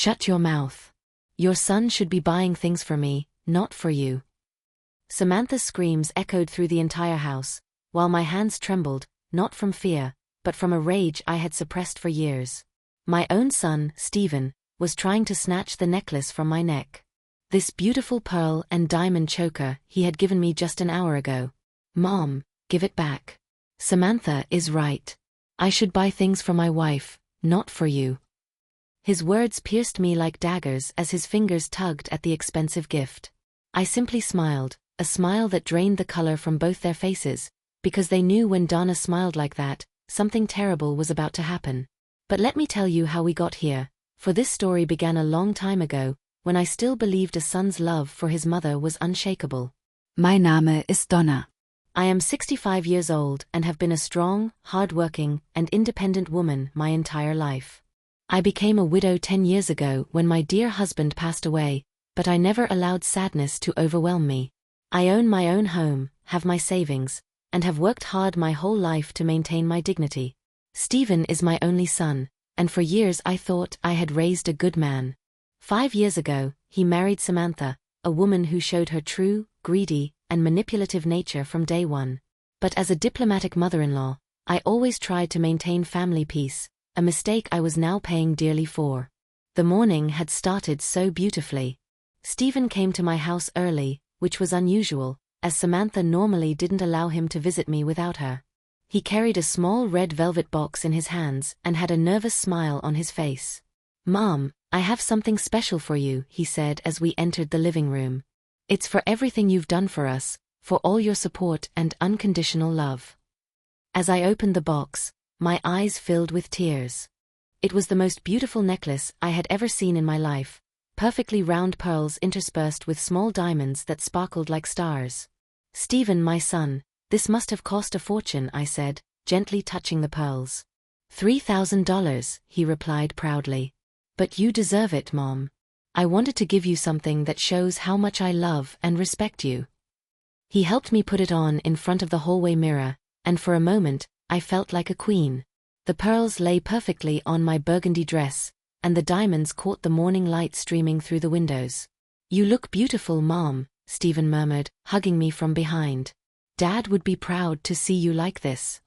Shut your mouth. Your son should be buying things for me, not for you. Samantha's screams echoed through the entire house, while my hands trembled, not from fear, but from a rage I had suppressed for years. My own son, Stephen, was trying to snatch the necklace from my neck. This beautiful pearl and diamond choker he had given me just an hour ago. Mom, give it back. Samantha is right. I should buy things for my wife, not for you. His words pierced me like daggers as his fingers tugged at the expensive gift. I simply smiled, a smile that drained the color from both their faces, because they knew when Donna smiled like that, something terrible was about to happen. But let me tell you how we got here, for this story began a long time ago, when I still believed a son's love for his mother was unshakable. Mein Name ist Donna. I am 65 years old and have been a strong, hard-working, and independent woman my entire life. I became a widow 10 years ago when my dear husband passed away, but I never allowed sadness to overwhelm me. I own my own home, have my savings, and have worked hard my whole life to maintain my dignity. Stephen is my only son, and for years I thought I had raised a good man. 5 years ago, he married Samantha, a woman who showed her true, greedy, and manipulative nature from day one. But as a diplomatic mother-in-law, I always tried to maintain family peace, a mistake I was now paying dearly for. The morning had started so beautifully. Stephen came to my house early, which was unusual, as Samantha normally didn't allow him to visit me without her. He carried a small red velvet box in his hands and had a nervous smile on his face. "Mom, I have something special for you," he said as we entered the living room. "It's for everything you've done for us, for all your support and unconditional love." As I opened the box, my eyes filled with tears. It was the most beautiful necklace I had ever seen in my life, perfectly round pearls interspersed with small diamonds that sparkled like stars. "Stephen, my son, this must have cost a fortune," I said, gently touching the pearls. $3,000, he replied proudly. "But you deserve it, Mom. I wanted to give you something that shows how much I love and respect you." He helped me put it on in front of the hallway mirror, and for a moment, I felt like a queen. The pearls lay perfectly on my burgundy dress, and the diamonds caught the morning light streaming through the windows. "You look beautiful, Mom," Stephen murmured, hugging me from behind. "Dad would be proud to see you like this."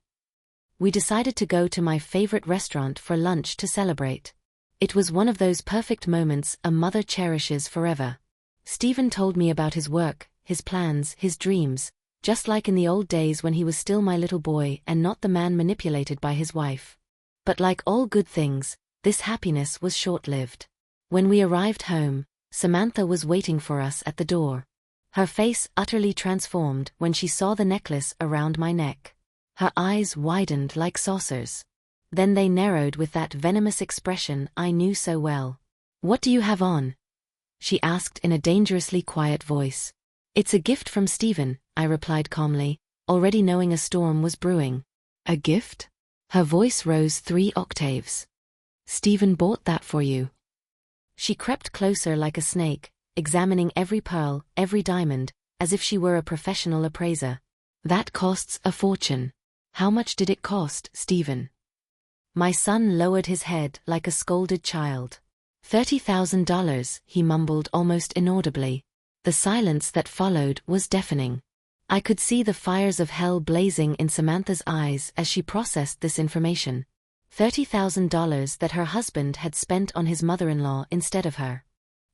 We decided to go to my favorite restaurant for lunch to celebrate. It was one of those perfect moments a mother cherishes forever. Stephen told me about his work, his plans, his dreams, just like in the old days when he was still my little boy and not the man manipulated by his wife. But like all good things, this happiness was short-lived. When we arrived home, Samantha was waiting for us at the door. Her face utterly transformed when she saw the necklace around my neck. Her eyes widened like saucers. Then they narrowed with that venomous expression I knew so well. "What do you have on?" she asked in a dangerously quiet voice. "It's a gift from Stephen," I replied calmly, already knowing a storm was brewing. "A gift?" Her voice rose 3 octaves. "Stephen bought that for you." She crept closer like a snake, examining every pearl, every diamond, as if she were a professional appraiser. "That costs a fortune. How much did it cost, Stephen?" My son lowered his head like a scolded child. $30,000, he mumbled almost inaudibly. The silence that followed was deafening. I could see the fires of hell blazing in Samantha's eyes as she processed this information. $30,000 that her husband had spent on his mother-in-law instead of her.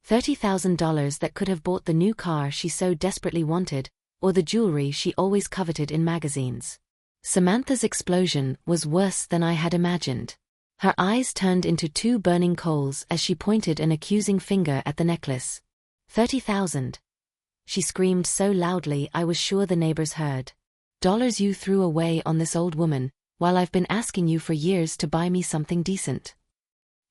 $30,000 that could have bought the new car she so desperately wanted, or the jewelry she always coveted in magazines. Samantha's explosion was worse than I had imagined. Her eyes turned into 2 burning coals as she pointed an accusing finger at the necklace. $30,000. She screamed so loudly I was sure the neighbors heard. "Dollars you threw away on this old woman, while I've been asking you for years to buy me something decent."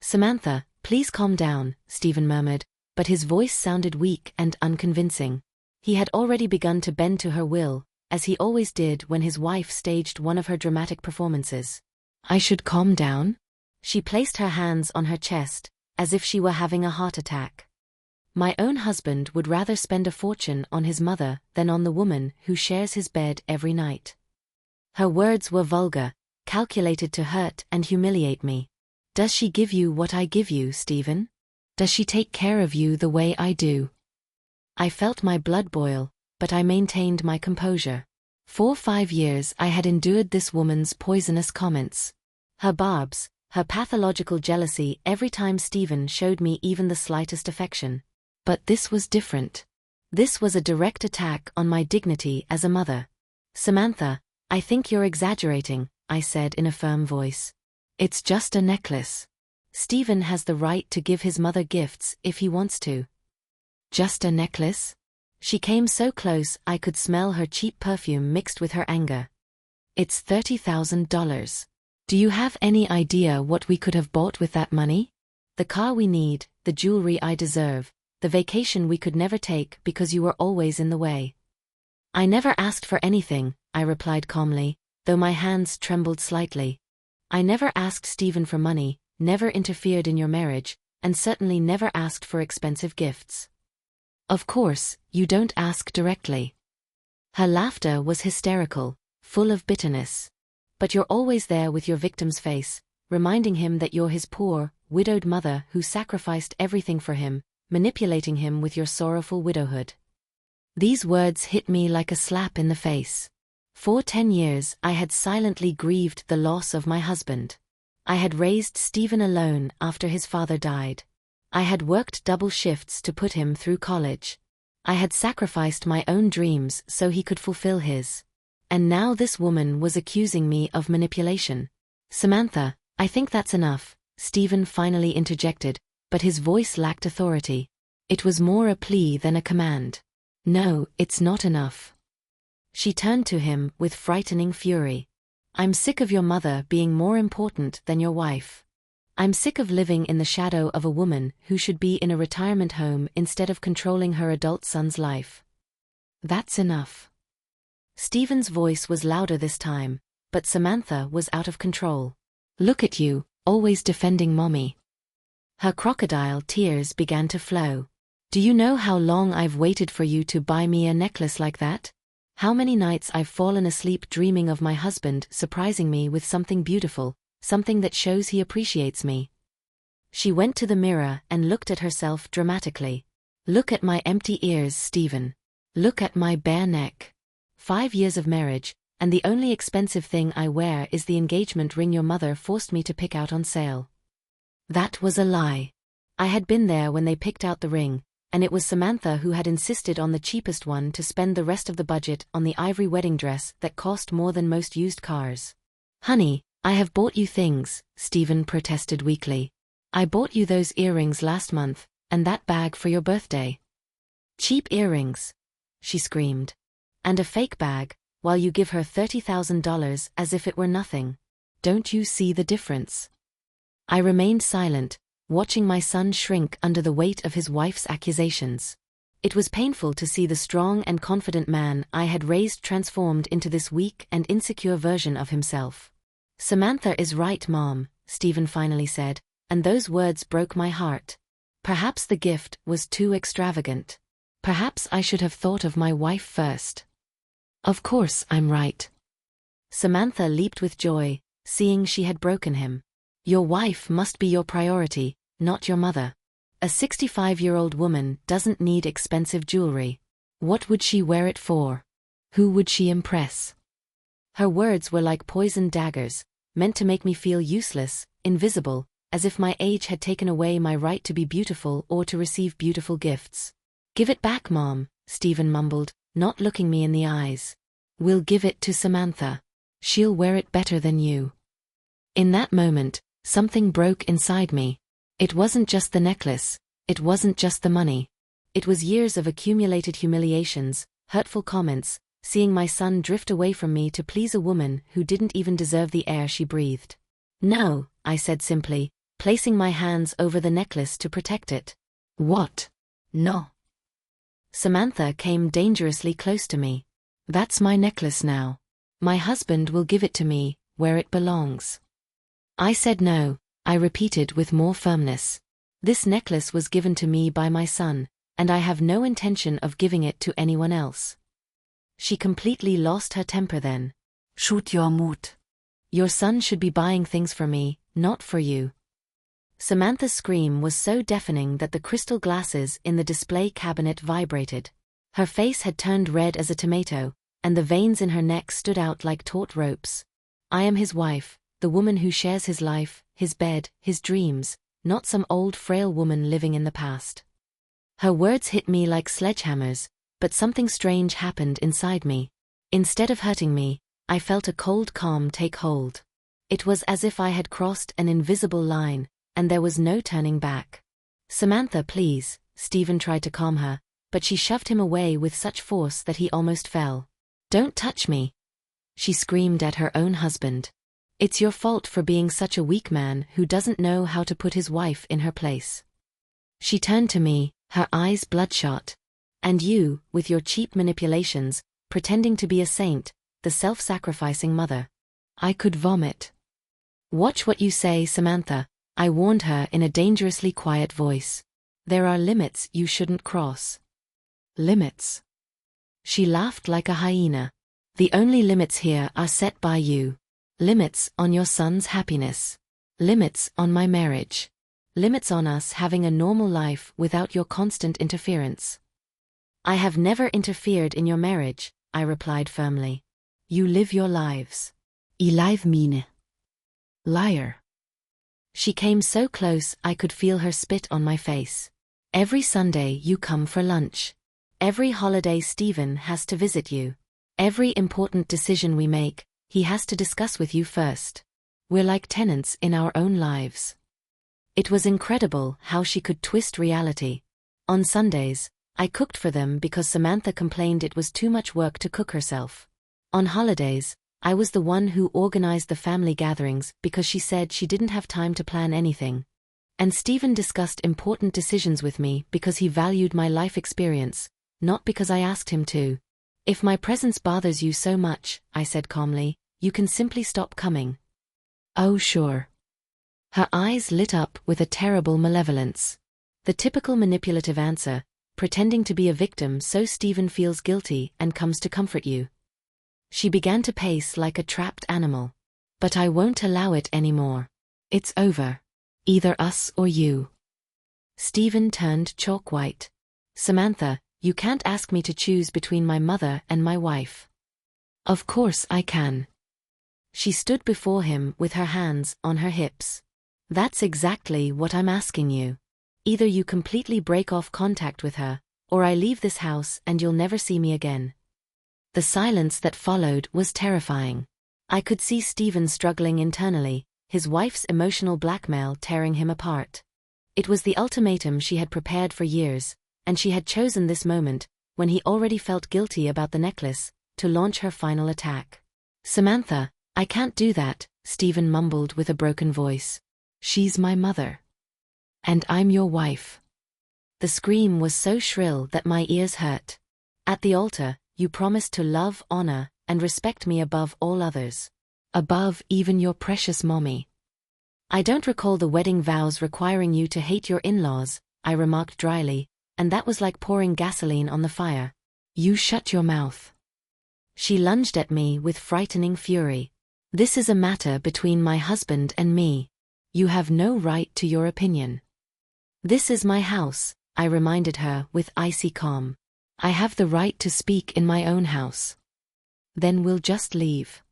"Samantha, please calm down," Stephen murmured, but his voice sounded weak and unconvincing. He had already begun to bend to her will, as he always did when his wife staged one of her dramatic performances. "I should calm down?" She placed her hands on her chest, as if she were having a heart attack. "My own husband would rather spend a fortune on his mother than on the woman who shares his bed every night." Her words were vulgar, calculated to hurt and humiliate me. "Does she give you what I give you, Stephen?" Does she take care of you the way I do? I felt my blood boil, but I maintained my composure. For 5 years I had endured this woman's poisonous comments. Her barbs, her pathological jealousy every time Stephen showed me even the slightest affection. But this was different. This was a direct attack on my dignity as a mother. Samantha, I think you're exaggerating, I said in a firm voice. It's just a necklace. Stephen has the right to give his mother gifts if he wants to. Just a necklace? She came so close I could smell her cheap perfume mixed with her anger. It's $30,000. Do you have any idea what we could have bought with that money? The car we need, the jewelry I deserve, the vacation we could never take because you were always in the way. I never asked for anything, I replied calmly, though my hands trembled slightly. I never asked Stephen for money, never interfered in your marriage, and certainly never asked for expensive gifts. Of course, you don't ask directly. Her laughter was hysterical, full of bitterness. But you're always there with your victim's face, reminding him that you're his poor, widowed mother who sacrificed everything for him, manipulating him with your sorrowful widowhood. These words hit me like a slap in the face. For 10 years I had silently grieved the loss of my husband. I had raised Stephen alone after his father died. I had worked double shifts to put him through college. I had sacrificed my own dreams so he could fulfill his. And now this woman was accusing me of manipulation. Samantha, I think that's enough, Stephen finally interjected, but his voice lacked authority. It was more a plea than a command. No, it's not enough. She turned to him with frightening fury. I'm sick of your mother being more important than your wife. I'm sick of living in the shadow of a woman who should be in a retirement home instead of controlling her adult son's life. That's enough. Stephen's voice was louder this time, but Samantha was out of control. Look at you, always defending mommy. Her crocodile tears began to flow. Do you know how long I've waited for you to buy me a necklace like that? How many nights I've fallen asleep dreaming of my husband surprising me with something beautiful, something that shows he appreciates me. She went to the mirror and looked at herself dramatically. Look at my empty ears, Stephen. Look at my bare neck. 5 years of marriage, and the only expensive thing I wear is the engagement ring your mother forced me to pick out on sale. That was a lie. I had been there when they picked out the ring, and it was Samantha who had insisted on the cheapest one to spend the rest of the budget on the ivory wedding dress that cost more than most used cars. Honey, I have bought you things, Stephen protested weakly. I bought you those earrings last month, and that bag for your birthday. Cheap earrings, she screamed. And a fake bag, while you give her $30,000 as if it were nothing. Don't you see the difference? I remained silent, watching my son shrink under the weight of his wife's accusations. It was painful to see the strong and confident man I had raised transformed into this weak and insecure version of himself. Samantha is right, Mom, Stephen finally said, and those words broke my heart. Perhaps the gift was too extravagant. Perhaps I should have thought of my wife first. Of course I'm right. Samantha leaped with joy, seeing she had broken him. Your wife must be your priority, not your mother. A 65-year-old woman doesn't need expensive jewelry. What would she wear it for? Who would she impress? Her words were like poisoned daggers, meant to make me feel useless, invisible, as if my age had taken away my right to be beautiful or to receive beautiful gifts. Give it back, Mom, Stephen mumbled, not looking me in the eyes. We'll give it to Samantha. She'll wear it better than you. In that moment, something broke inside me. It wasn't just the necklace, it wasn't just the money. It was years of accumulated humiliations, hurtful comments, seeing my son drift away from me to please a woman who didn't even deserve the air she breathed. No, I said simply, placing my hands over the necklace to protect it. What? No. Samantha came dangerously close to me. That's my necklace now. My husband will give it to me, where it belongs. I said no, I repeated with more firmness. This necklace was given to me by my son, and I have no intention of giving it to anyone else. She completely lost her temper then. Shoot your mood. Your son should be buying things for me, not for you. Samantha's scream was so deafening that the crystal glasses in the display cabinet vibrated. Her face had turned red as a tomato, and the veins in her neck stood out like taut ropes. I am his wife, the woman who shares his life, his bed, his dreams, not some old frail woman living in the past. Her words hit me like sledgehammers, but something strange happened inside me. Instead of hurting me, I felt a cold calm take hold. It was as if I had crossed an invisible line, and there was no turning back. "Samantha, please," Stephen tried to calm her, but she shoved him away with such force that he almost fell. "Don't touch me," she screamed at her own husband. "It's your fault for being such a weak man who doesn't know how to put his wife in her place." She turned to me, her eyes bloodshot. "And you, with your cheap manipulations, pretending to be a saint, the self-sacrificing mother." I could vomit. "Watch what you say, Samantha," I warned her in a dangerously quiet voice. "There are limits you shouldn't cross." "Limits?" She laughed like a hyena. "The only limits here are set by you. Limits on your son's happiness. Limits on my marriage. Limits on us having a normal life without your constant interference." "I have never interfered in your marriage," I replied firmly. "You live your lives." I live mine. Liar. She came so close I could feel her spit on my face. "Every Sunday you come for lunch. Every holiday Stephen has to visit you. Every important decision we make, he has to discuss with you first. We're like tenants in our own lives." It was incredible how she could twist reality. On Sundays, I cooked for them because Samantha complained it was too much work to cook herself. On holidays, I was the one who organized the family gatherings because she said she didn't have time to plan anything. And Stephen discussed important decisions with me because he valued my life experience, not because I asked him to. "If my presence bothers you so much," I said calmly, "you can simply stop coming." "Oh sure." Her eyes lit up with a terrible malevolence. The typical manipulative answer, pretending to be a victim so Stephen feels guilty and comes to comfort you. She began to pace like a trapped animal. "But I won't allow it anymore. It's over. Either us or you." Stephen turned chalk white. "Samantha, you can't ask me to choose between my mother and my wife." "Of course I can." She stood before him with her hands on her hips. "That's exactly what I'm asking you. Either you completely break off contact with her, or I leave this house and you'll never see me again." The silence that followed was terrifying. I could see Stephen struggling internally, his wife's emotional blackmail tearing him apart. It was the ultimatum she had prepared for years, and she had chosen this moment, when he already felt guilty about the necklace, to launch her final attack. "Samantha, I can't do that," Stephen mumbled with a broken voice. "She's my mother. And I'm your wife." The scream was so shrill that my ears hurt. "At the altar, you promised to love, honor, and respect me above all others. Above even your precious mommy." "I don't recall the wedding vows requiring you to hate your in-laws," I remarked dryly, and that was like pouring gasoline on the fire. "You shut your mouth." She lunged at me with frightening fury. "This is a matter between my husband and me. You have no right to your opinion." "This is my house," I reminded her with icy calm. "I have the right to speak in my own house." "Then we'll just leave."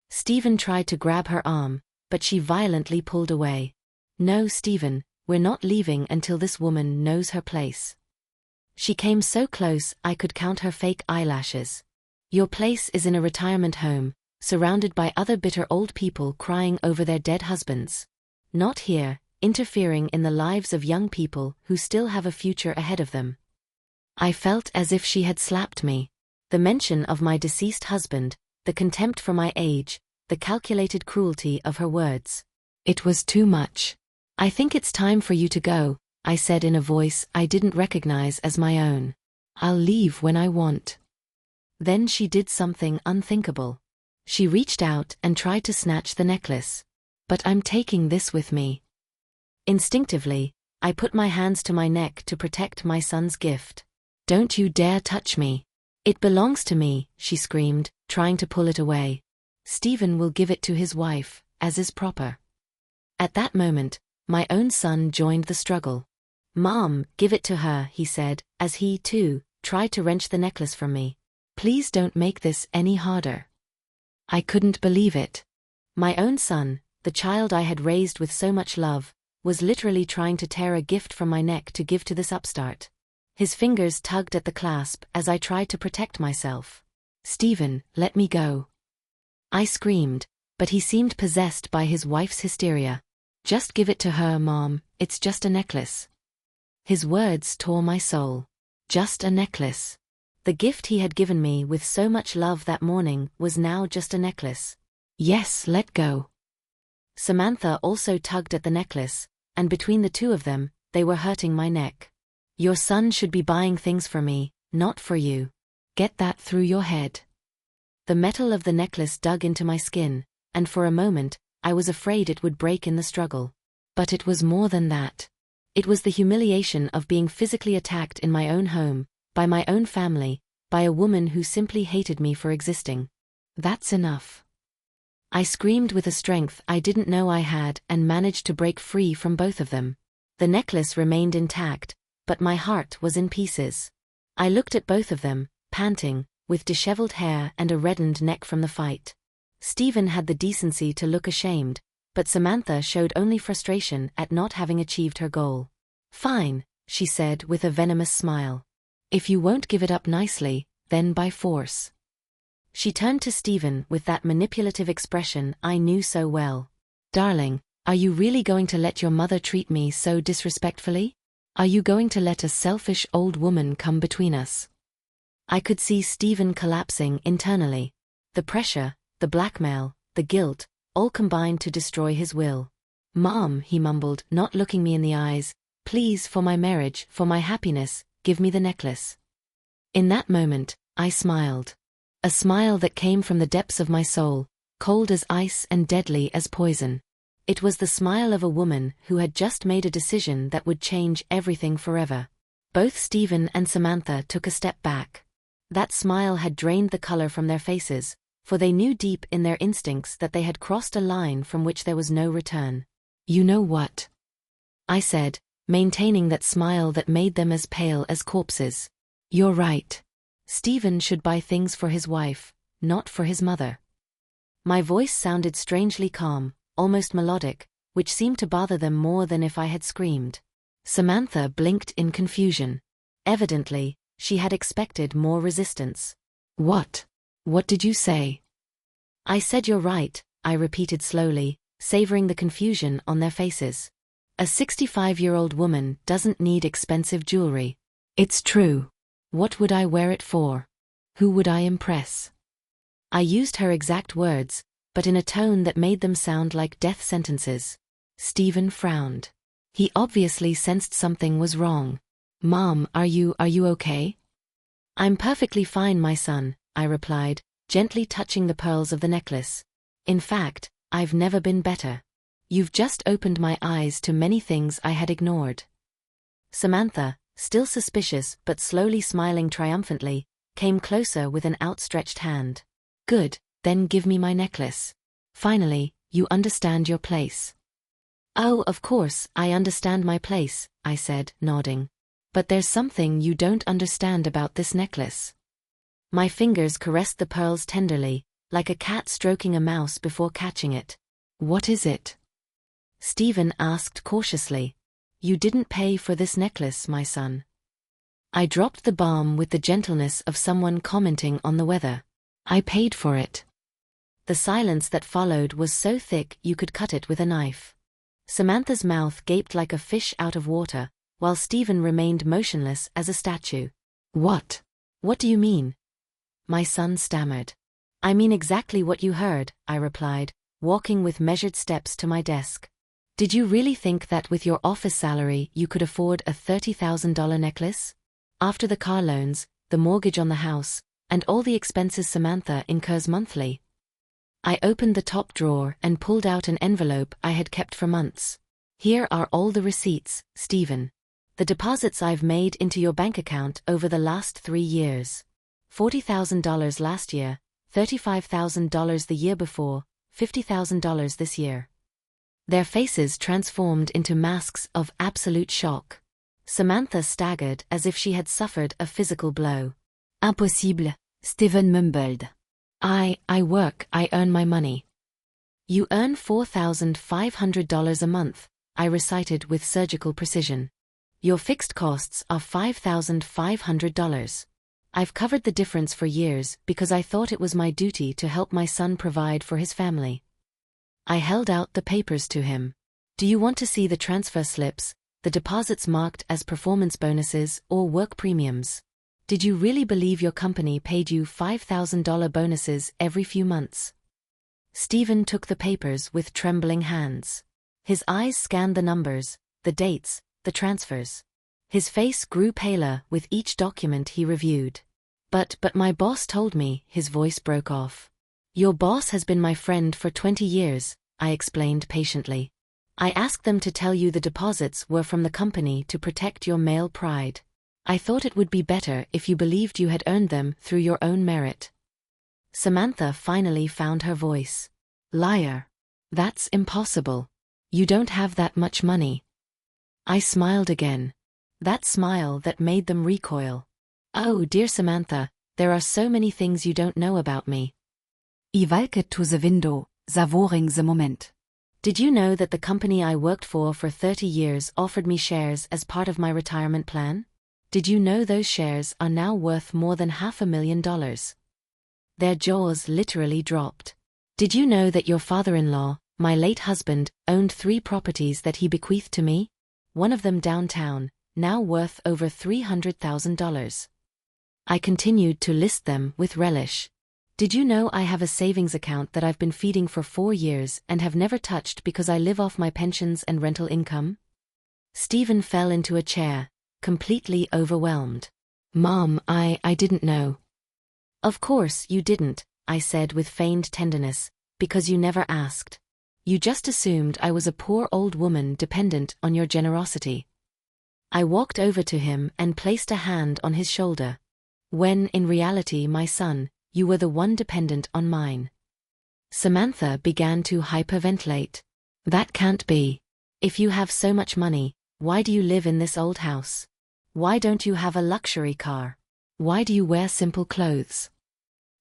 Stephen tried to grab her arm, but she violently pulled away. "No, Stephen, we're not leaving until this woman knows her place." She came so close I could count her fake eyelashes. "Your place is in a retirement home, surrounded by other bitter old people crying over their dead husbands. Not here, interfering in the lives of young people who still have a future ahead of them." I felt as if she had slapped me. The mention of my deceased husband, the contempt for my age, the calculated cruelty of her words. It was too much. "I think it's time for you to go," I said in a voice I didn't recognize as my own. "I'll leave when I want." Then she did something unthinkable. She reached out and tried to snatch the necklace. "But I'm taking this with me." Instinctively, I put my hands to my neck to protect my son's gift. "Don't you dare touch me. It belongs to me," she screamed, trying to pull it away. "Stephen will give it to his wife, as is proper." At that moment, My own son joined the struggle. "Mom, give it to her," he said, as he, too, tried to wrench the necklace from me. "Please don't make this any harder." I couldn't believe it. My own son, the child I had raised with so much love, was literally trying to tear a gift from my neck to give to this upstart. His fingers tugged at the clasp as I tried to protect myself. "Stephen, let me go." I screamed, but he seemed possessed by his wife's hysteria. "Just give it to her, Mom, it's just a necklace." His words tore my soul. Just a necklace. The gift he had given me with so much love that morning was now just a necklace. "Yes, let go." Samantha also tugged at the necklace, and between the two of them, they were hurting my neck. "Your son should be buying things for me, not for you. Get that through your head." The metal of the necklace dug into my skin, and for a moment, I was afraid it would break in the struggle. But it was more than that. It was the humiliation of being physically attacked in my own home, by my own family, by a woman who simply hated me for existing. "That's enough." I screamed with a strength I didn't know I had and managed to break free from both of them. The necklace remained intact, but my heart was in pieces. I looked at both of them, panting, with disheveled hair and a reddened neck from the fight. Stephen had the decency to look ashamed, but Samantha showed only frustration at not having achieved her goal. "Fine," she said with a venomous smile. "If you won't give it up nicely, then by force." She turned to Stephen with that manipulative expression I knew so well. "Darling, are you really going to let your mother treat me so disrespectfully? Are you going to let a selfish old woman come between us?" I could see Stephen collapsing internally. The pressure, the blackmail, the guilt, all combined to destroy his will. "Mom," he mumbled, not looking me in the eyes, "please, for my marriage, for my happiness, give me the necklace." In that moment, I smiled. A smile that came from the depths of my soul, cold as ice and deadly as poison. It was the smile of a woman who had just made a decision that would change everything forever. Both Stephen and Samantha took a step back. That smile had drained the color from their faces, for they knew deep in their instincts that they had crossed a line from which there was no return. "You know what?" I said, maintaining that smile that made them as pale as corpses. "You're right. Stephen should buy things for his wife, not for his mother." My voice sounded strangely calm, almost melodic, which seemed to bother them more than if I had screamed. Samantha blinked in confusion. Evidently, she had expected more resistance. "What? What did you say?" "I said you're right," I repeated slowly, savoring the confusion on their faces. "A 65-year-old woman doesn't need expensive jewelry." "It's true. What would I wear it for? Who would I impress?" I used her exact words, but in a tone that made them sound like death sentences. Stephen frowned. He obviously sensed something was wrong. "Mom, are you okay?" "I'm perfectly fine, my son," I replied, gently touching the pearls of the necklace. "In fact, I've never been better. You've just opened my eyes to many things I had ignored." Samantha, still suspicious but slowly smiling triumphantly, came closer with an outstretched hand. "Good, then give me my necklace. Finally, you understand your place." "Oh, of course, I understand my place," I said, nodding. "But there's something you don't understand about this necklace." My fingers caressed the pearls tenderly, like a cat stroking a mouse before catching it. "What is it?" Stephen asked cautiously. "You didn't pay for this necklace, my son." I dropped the balm with the gentleness of someone commenting on the weather. "I paid for it." The silence that followed was so thick you could cut it with a knife. Samantha's mouth gaped like a fish out of water, while Stephen remained motionless as a statue. "What? What do you mean?" my son stammered. "I mean exactly what you heard," I replied, walking with measured steps to my desk. "Did you really think that with your office salary you could afford a $30,000 necklace? After the car loans, the mortgage on the house, and all the expenses Samantha incurs monthly?" I opened the top drawer and pulled out an envelope I had kept for months. "Here are all the receipts, Stephen. The deposits I've made into your bank account over the last 3 years. $40,000 last year, $35,000 the year before, $50,000 this year." Their faces transformed into masks of absolute shock. Samantha staggered as if she had suffered a physical blow. Impossible, Steven mumbled. I work, I earn my money. You earn $4,500 a month, I recited with surgical precision. Your fixed costs are $5,500. I've covered the difference for years because I thought it was my duty to help my son provide for his family. I held out the papers to him. Do you want to see the transfer slips, the deposits marked as performance bonuses or work premiums? Did you really believe your company paid you $5,000 bonuses every few months? Steven took the papers with trembling hands. His eyes scanned the numbers, the dates, the transfers. His face grew paler with each document he reviewed. But my boss told me, his voice broke off. Your boss has been my friend for 20 years, I explained patiently. I asked them to tell you the deposits were from the company to protect your male pride. I thought it would be better if you believed you had earned them through your own merit. Samantha finally found her voice. Liar. That's impossible. You don't have that much money. I smiled again. That smile that made them recoil. Oh, dear Samantha, there are so many things you don't know about me. I walked to the window, savoring the moment. Did you know that the company I worked for 30 years offered me shares as part of my retirement plan? Did you know those shares are now worth more than $500,000? Their jaws literally dropped. Did you know that your father-in-law, my late husband, owned 3 properties that he bequeathed to me? One of them downtown, now worth over $300,000. I continued to list them with relish. Did you know I have a savings account that I've been feeding for 4 years and have never touched because I live off my pensions and rental income? Steven fell into a chair, completely overwhelmed. Mom, I didn't know. Of course you didn't, I said with feigned tenderness, because you never asked. You just assumed I was a poor old woman dependent on your generosity. I walked over to him and placed a hand on his shoulder. When, in reality, my son, you were the one dependent on mine. Samantha began to hyperventilate. That can't be. If you have so much money, why do you live in this old house? Why don't you have a luxury car? Why do you wear simple clothes?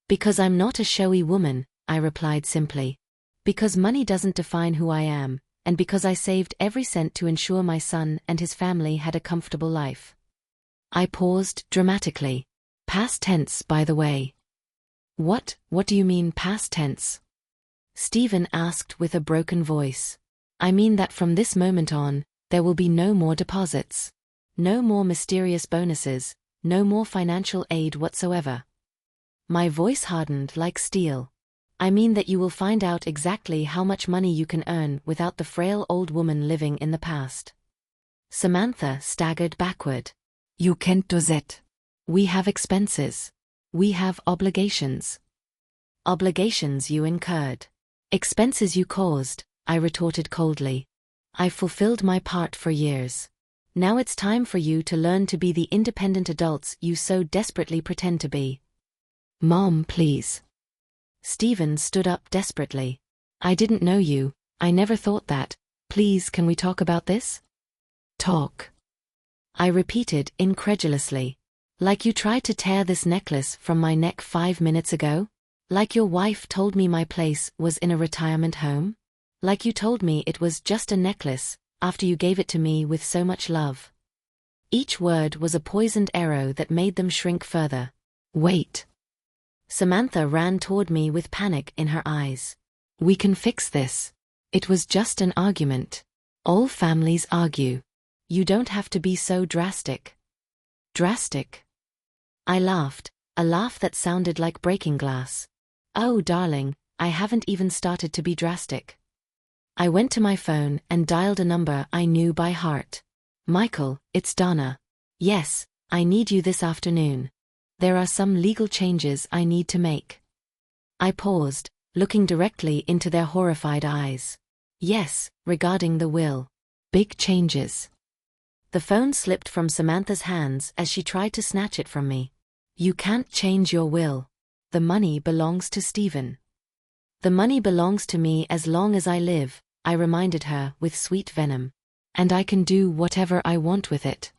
Because I'm not a showy woman, I replied simply. Because money doesn't define who I am, and because I saved every cent to ensure my son and his family had a comfortable life. I paused dramatically. Past tense, by the way. What do you mean past tense? Steven asked with a broken voice. I mean that from this moment on, there will be no more deposits. No more mysterious bonuses, no more financial aid whatsoever. My voice hardened like steel. I mean that you will find out exactly how much money you can earn without the frail old woman living in the past. Samantha staggered backward. You can't do that. We have expenses. We have obligations. Obligations you incurred. Expenses you caused, I retorted coldly. I've fulfilled my part for years. Now it's time for you to learn to be the independent adults you so desperately pretend to be. Mom, please. Steven stood up desperately. I didn't know you, I never thought that. Please, can we talk about this? Talk. I repeated incredulously. Like you tried to tear this necklace from my neck 5 minutes ago? Like your wife told me my place was in a retirement home? Like you told me it was just a necklace, after you gave it to me with so much love. Each word was a poisoned arrow that made them shrink further. Wait. Samantha ran toward me with panic in her eyes. We can fix this. It was just an argument. All families argue. You don't have to be so drastic. Drastic? I laughed, a laugh that sounded like breaking glass. Oh, darling, I haven't even started to be drastic. I went to my phone and dialed a number I knew by heart. Michael, it's Donna. Yes, I need you this afternoon. There are some legal changes I need to make. I paused, looking directly into their horrified eyes. Yes, regarding the will. Big changes. The phone slipped from Samantha's hands as she tried to snatch it from me. You can't change your will. The money belongs to Steven. The money belongs to me as long as I live, I reminded her with sweet venom. And I can do whatever I want with it.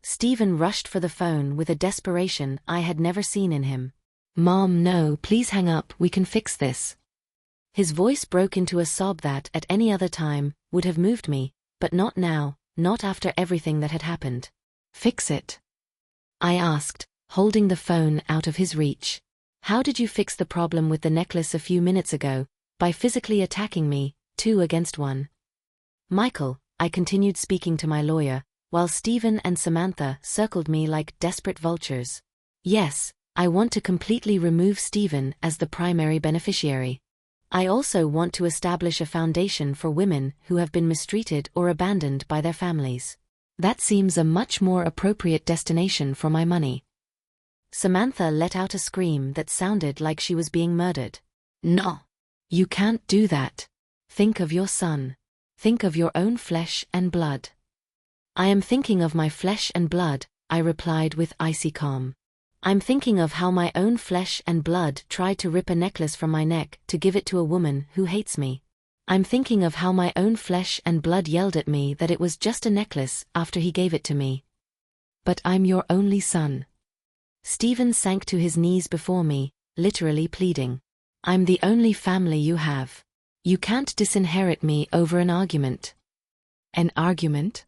Stephen rushed for the phone with a desperation I had never seen in him. Mom, no, please hang up, we can fix this. His voice broke into a sob that, at any other time, would have moved me, but not now, not after everything that had happened. Fix it? I asked, holding the phone out of his reach. How did you fix the problem with the necklace a few minutes ago? By physically attacking me, 2 against 1. Michael, I continued speaking to my lawyer, while Stephen and Samantha circled me like desperate vultures. Yes, I want to completely remove Stephen as the primary beneficiary. I also want to establish a foundation for women who have been mistreated or abandoned by their families. That seems a much more appropriate destination for my money. Samantha let out a scream that sounded like she was being murdered. No. You can't do that. Think of your son. Think of your own flesh and blood. I am thinking of my flesh and blood, I replied with icy calm. I'm thinking of how my own flesh and blood tried to rip a necklace from my neck to give it to a woman who hates me. I'm thinking of how my own flesh and blood yelled at me that it was just a necklace after he gave it to me. But I'm your only son. Stephen sank to his knees before me, literally pleading. I'm the only family you have. You can't disinherit me over an argument. An argument?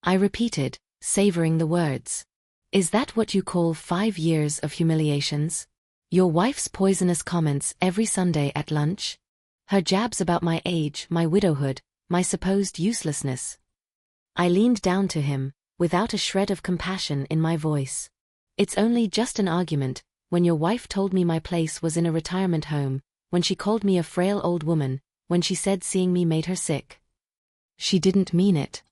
I repeated, savoring the words. Is that what you call 5 years of humiliations? Your wife's poisonous comments every Sunday at lunch? Her jabs about my age, my widowhood, my supposed uselessness? I leaned down to him, without a shred of compassion in my voice. It's only just an argument, when your wife told me my place was in a retirement home, when she called me a frail old woman, when she said seeing me made her sick. She didn't mean it.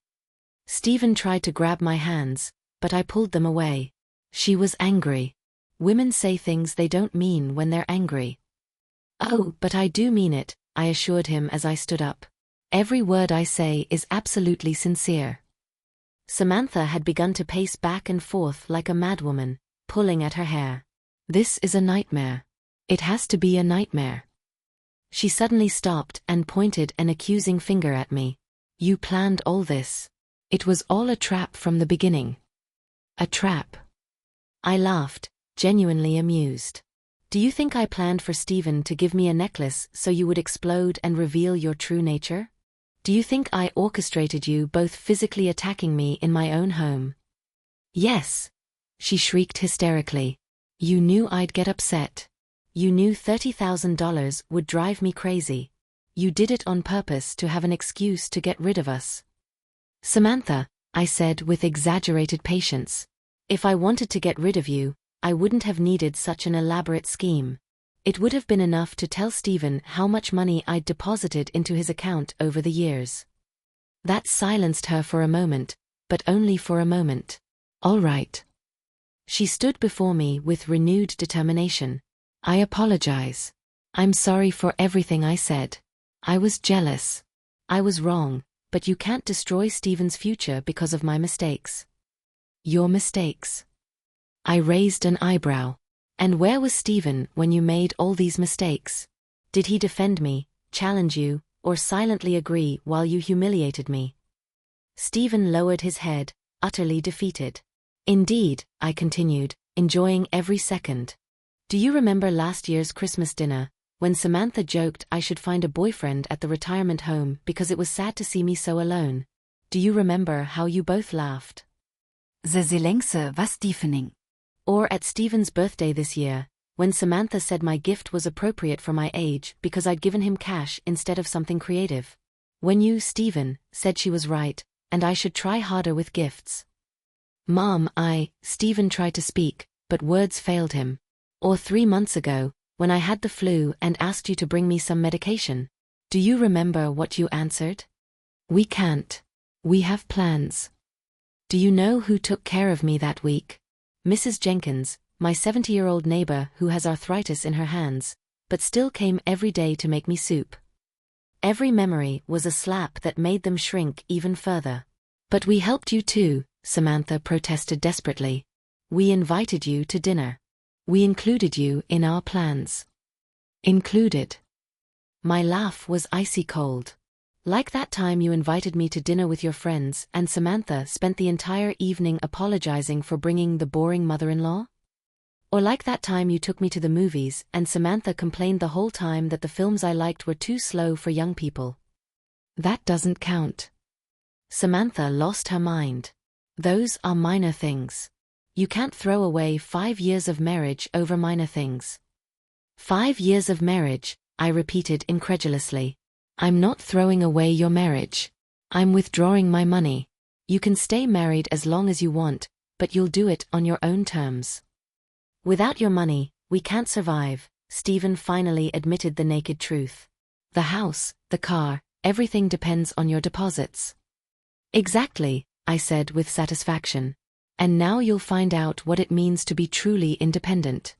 Stephen tried to grab my hands, but I pulled them away. She was angry. Women say things they don't mean when they're angry. Oh, but I do mean it, I assured him as I stood up. Every word I say is absolutely sincere. Samantha had begun to pace back and forth like a madwoman, pulling at her hair. This is a nightmare. It has to be a nightmare. She suddenly stopped and pointed an accusing finger at me. You planned all this. It was all a trap from the beginning. A trap. I laughed, genuinely amused. Do you think I planned for Stephen to give me a necklace so you would explode and reveal your true nature? Do you think I orchestrated you both physically attacking me in my own home? Yes, she shrieked hysterically. You knew I'd get upset. You knew $30,000 would drive me crazy. You did it on purpose to have an excuse to get rid of us. Samantha, I said with exaggerated patience. If I wanted to get rid of you, I wouldn't have needed such an elaborate scheme. It would have been enough to tell Stephen how much money I'd deposited into his account over the years. That silenced her for a moment, but only for a moment. All right. She stood before me with renewed determination. I apologize. I'm sorry for everything I said. I was jealous. I was wrong, but you can't destroy Stephen's future because of my mistakes. Your mistakes? I raised an eyebrow. And where was Stephen when you made all these mistakes? Did he defend me, challenge you, or silently agree while you humiliated me? Stephen lowered his head, utterly defeated. Indeed, I continued, enjoying every second. Do you remember last year's Christmas dinner, when Samantha joked I should find a boyfriend at the retirement home because it was sad to see me so alone? Do you remember how you both laughed? Ze Selengse was stiefening. Or at Stephen's birthday this year, when Samantha said my gift was appropriate for my age because I'd given him cash instead of something creative. When you, Stephen, said she was right, and I should try harder with gifts. Mom, Stephen tried to speak, but words failed him. Or 3 months ago, when I had the flu and asked you to bring me some medication. Do you remember what you answered? We can't. We have plans. Do you know who took care of me that week? Mrs. Jenkins, my 70-year-old neighbor who has arthritis in her hands, but still came every day to make me soup. Every memory was a slap that made them shrink even further. But we helped you too, Samantha protested desperately. We invited you to dinner. We included you in our plans. Included. My laugh was icy cold. Like that time you invited me to dinner with your friends and Samantha spent the entire evening apologizing for bringing the boring mother-in-law? Or like that time you took me to the movies and Samantha complained the whole time that the films I liked were too slow for young people? That doesn't count. Samantha lost her mind. Those are minor things. You can't throw away 5 years of marriage over minor things. 5 years of marriage, I repeated incredulously. I'm not throwing away your marriage. I'm withdrawing my money. You can stay married as long as you want, but you'll do it on your own terms. Without your money, we can't survive, Stephen finally admitted the naked truth. The house, the car, everything depends on your deposits. Exactly, I said with satisfaction. And now you'll find out what it means to be truly independent.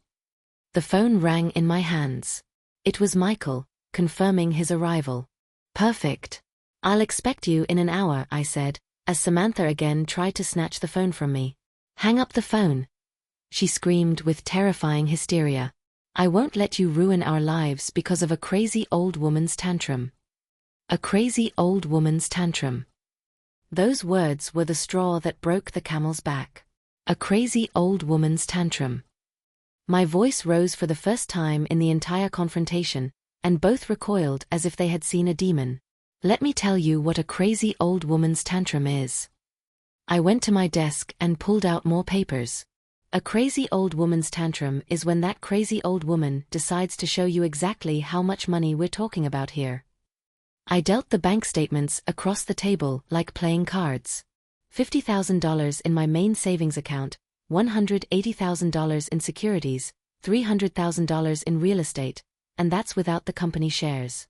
The phone rang in my hands. It was Michael, confirming his arrival. Perfect. I'll expect you in an hour, I said, as Samantha again tried to snatch the phone from me. Hang up the phone, she screamed with terrifying hysteria. I won't let you ruin our lives because of a crazy old woman's tantrum. A crazy old woman's tantrum. Those words were the straw that broke the camel's back. A crazy old woman's tantrum. My voice rose for the first time in the entire confrontation, and both recoiled as if they had seen a demon. Let me tell you what a crazy old woman's tantrum is. I went to my desk and pulled out more papers. A crazy old woman's tantrum is when that crazy old woman decides to show you exactly how much money we're talking about here. I dealt the bank statements across the table like playing cards. $50,000 in my main savings account, $180,000 in securities, $300,000 in real estate, and that's without the company shares.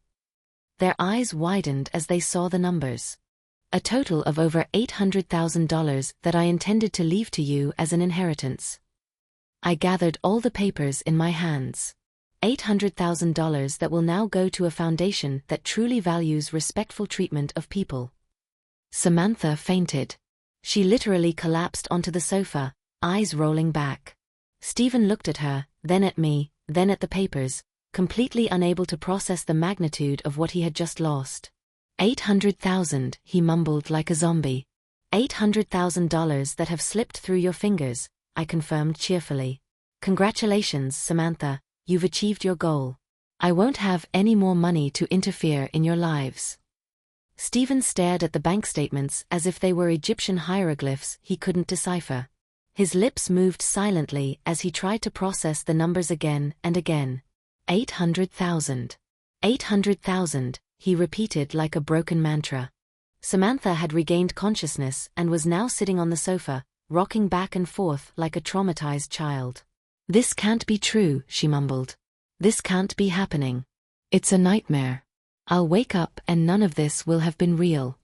Their eyes widened as they saw the numbers. A total of over $800,000 that I intended to leave to you as an inheritance. I gathered all the papers in my hands. $800,000 that will now go to a foundation that truly values respectful treatment of people. Samantha fainted. She literally collapsed onto the sofa, eyes rolling back. Stephen looked at her, then at me, then at the papers, completely unable to process the magnitude of what he had just lost. 800,000, he mumbled like a zombie. $800,000 that have slipped through your fingers, I confirmed cheerfully. Congratulations, Samantha, you've achieved your goal. I won't have any more money to interfere in your lives. Stephen stared at the bank statements as if they were Egyptian hieroglyphs he couldn't decipher. His lips moved silently as he tried to process the numbers again and again. 800,000. 800,000, he repeated like a broken mantra. Samantha had regained consciousness and was now sitting on the sofa, rocking back and forth like a traumatized child. This can't be true, she mumbled. This can't be happening. It's a nightmare. I'll wake up and none of this will have been real.